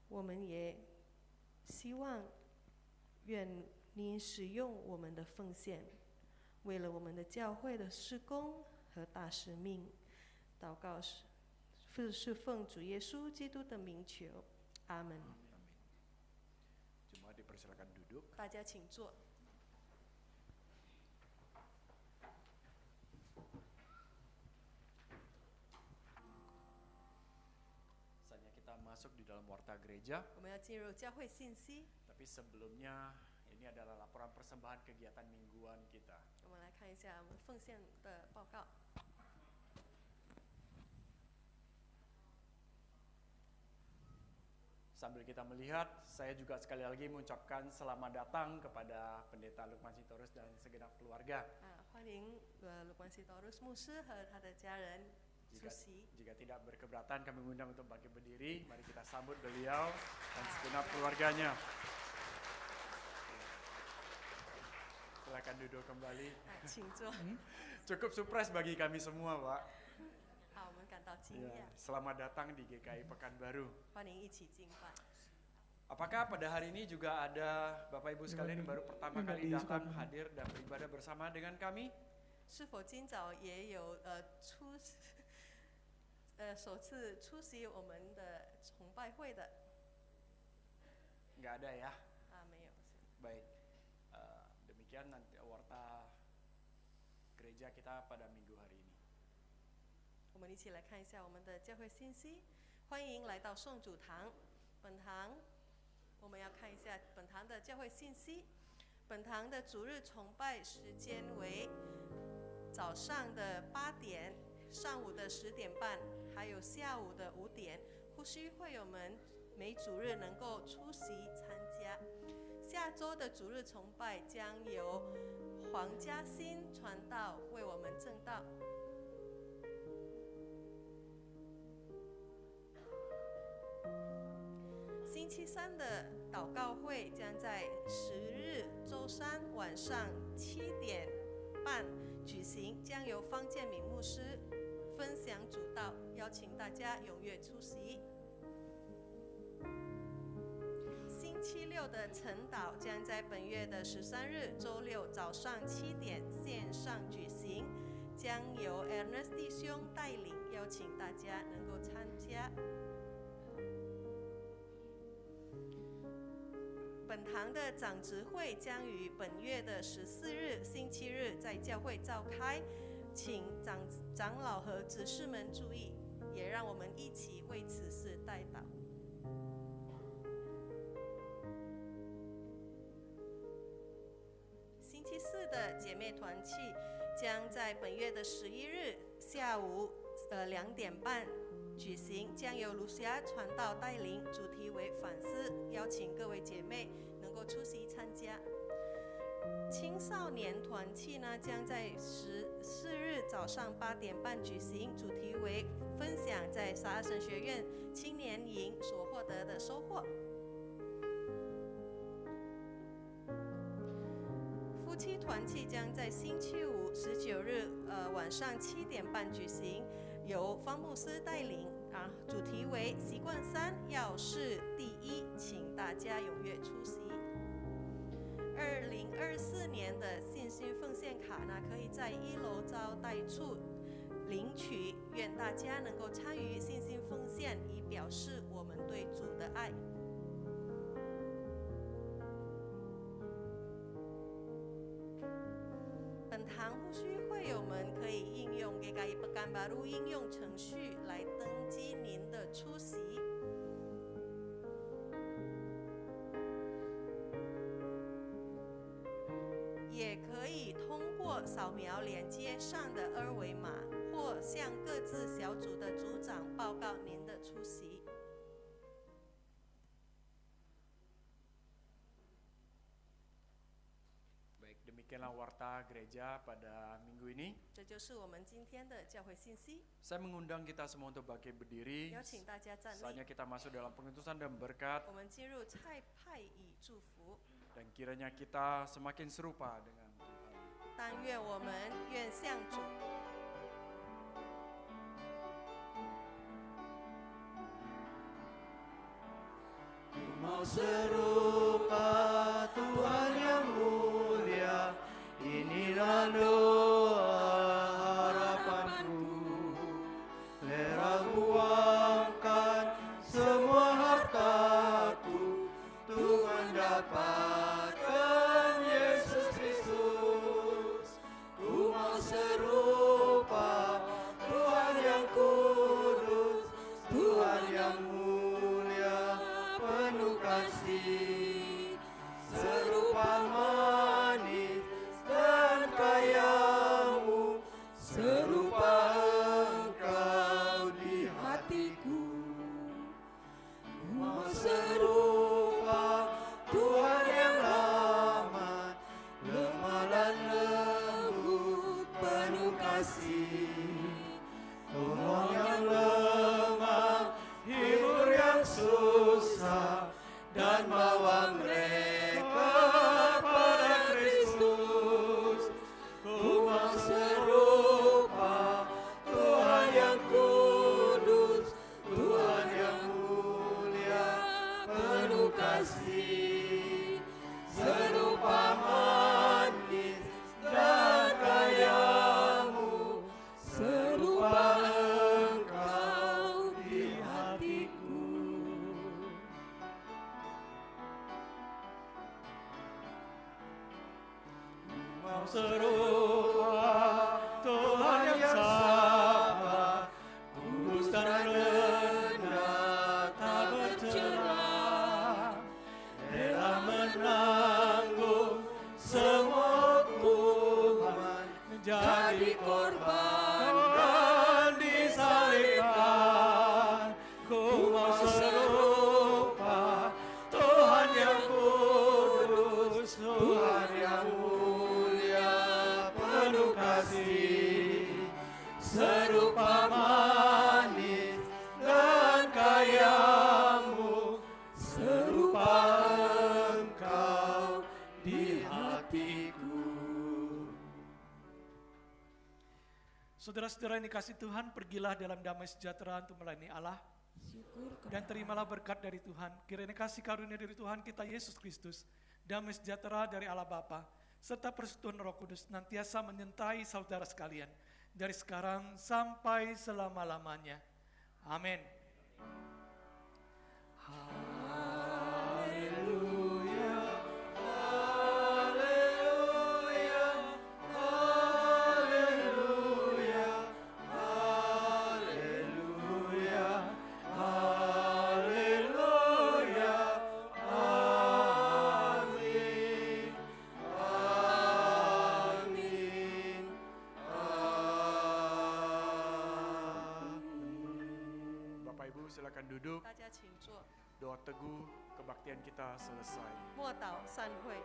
我们也希望，愿您使用我们的奉献，为了我们的教会的施工和大使命，祷告是奉主耶稣基督的名求，阿门。 Jemaat dipersilakan duduk. 大家请坐。 Saatnya kita masuk di dalam warta gereja. 我们要进入教会信息。 Tapi sebelumnya ini adalah laporan persembahan kegiatan mingguan kita. 我们来看一下我们奉献的报告。 Sambil kita melihat, saya juga sekali lagi mengucapkan selamat datang kepada Pendeta Lukman Sitorus dan segenap keluarga. 欢迎Lukman Sitorus 牧师和他的家人出席。 Jika tidak berkeberatan, kami mengundang untuk bangkit berdiri. Mari kita sambut beliau dan segenap keluarganya. Silakan duduk kembali. 请坐。 Cukup surprise bagi kami semua, Pak. 好，我们感到惊讶。 Selamat datang di GKI Pekanbaru. 欢迎一起敬拜。 Apakah pada hari ini juga ada Bapak Ibu sekalian yang baru pertama kali datang hadir dan beribadah bersama dengan kami? 是否今早也有首次出席我们的崇拜会的？ Nggak ada ya? 没有。 Baik, demikian nanti warta gereja kita pada minggu hari ini. 我们一起来看一下我们的教会信息。欢迎来到圣主堂。本堂，我们要看一下本堂的教会信息。本堂的主日崇拜时间为早上的8点、上午的10点半，还有下午的5点。呼吁会友们每主日能够出席参加。下周的主日崇拜将由黄嘉欣传道为我们证道。 星期三的祷告会将在10日周三晚上7点半举行，将由方建敏牧师分享主道，邀请大家踊跃出席。星期六的晨祷将在本月的13日周六早上7点线上举行，将由 Ernest 弟兄带领，邀请大家能够参加。 本堂的长执会将于本月的14日星期日在教会召开，请长老和执事们注意，也让我们一起为此事代祷。星期四的姐妹团契将在本月的11日下午2点半。 举行，将由卢西亚传道带领，主题为反思，邀请各位姐妹能够出席参加。青少年团契呢，将在14日早上8点半举行，主题为分享在沙尔神学院青年营所获得的收获。夫妻团契将在星期五19日晚上7点半举行，由方牧师带领主题为习惯3要事第一，请大家踊跃出席。2024年的信心奉献卡呢，可以在1楼招待处领取，愿大家能够参与信心奉献，以表示我们对主的爱。本堂呼吁会友们可以应用 GKI Pekanbaru 应用程序来登记您的出席，也可以通过扫描连接上的2维码，或向各自小组的组长报告您的出席。Baik, demikianlah warta gereja pada minggu ini. 这就是我们今天的教会信息。 Saya mengundang kita semua untuk bangkit berdiri. 邀请大家站立， Saatnya kita masuk dalam pengutusan dan berkat, 我们进入蔡派以祝福。 dan kiranya kita semakin serupa dengan Tuhan. 但愿我们愿向主。 Mau serupa Tuhan yang mulia, inilah doa harapanku. Lerang buangkan semua hartaku, Tuhan dapatkan Yesus Kristus. Ku mau serupa Tuhan yang kudus, Tuhan yang mulia, penuh kasih, serupa manis dan kayamu, serupa engkau di hatiku. Mau serupa Tuhan yang lama, lemah dan lembut, penuh kasih, tolong yang lemah, hibur yang susah, dan bawa mereka pada Kristus. Ku mau serupa Tuhan yang kudus, Tuhan yang mulia, penuh kasih, serupa manis dan kayamu, serupa engkau di hatiku. Mau serupa Tuhan yang sabar, kudus dan rendah, tak bercelah, rela menanggung semua hukuman, menjadi korban dan disalibkan. Ku mau serupa Tuhan yang kudus, Tuhan yang mulia, penuh kasih, serupa manis dan kayamu, serupa engkau di hatiku. Saudara-saudara yang dikasih Tuhan, pergilah dalam damai sejahtera untuk melayani Allah. Dan terimalah berkat dari Tuhan. Kiranya kasih karunia dari Tuhan kita Yesus Kristus, damai sejahtera dari Allah Bapa, serta persekutuan Roh Kudus nantiasa menyertai saudara sekalian dari sekarang sampai selama-lamanya. Amin. Bapak Ibu silakan duduk. 大家请坐， Doa teguh kebaktian kita selesai. 默祷散会。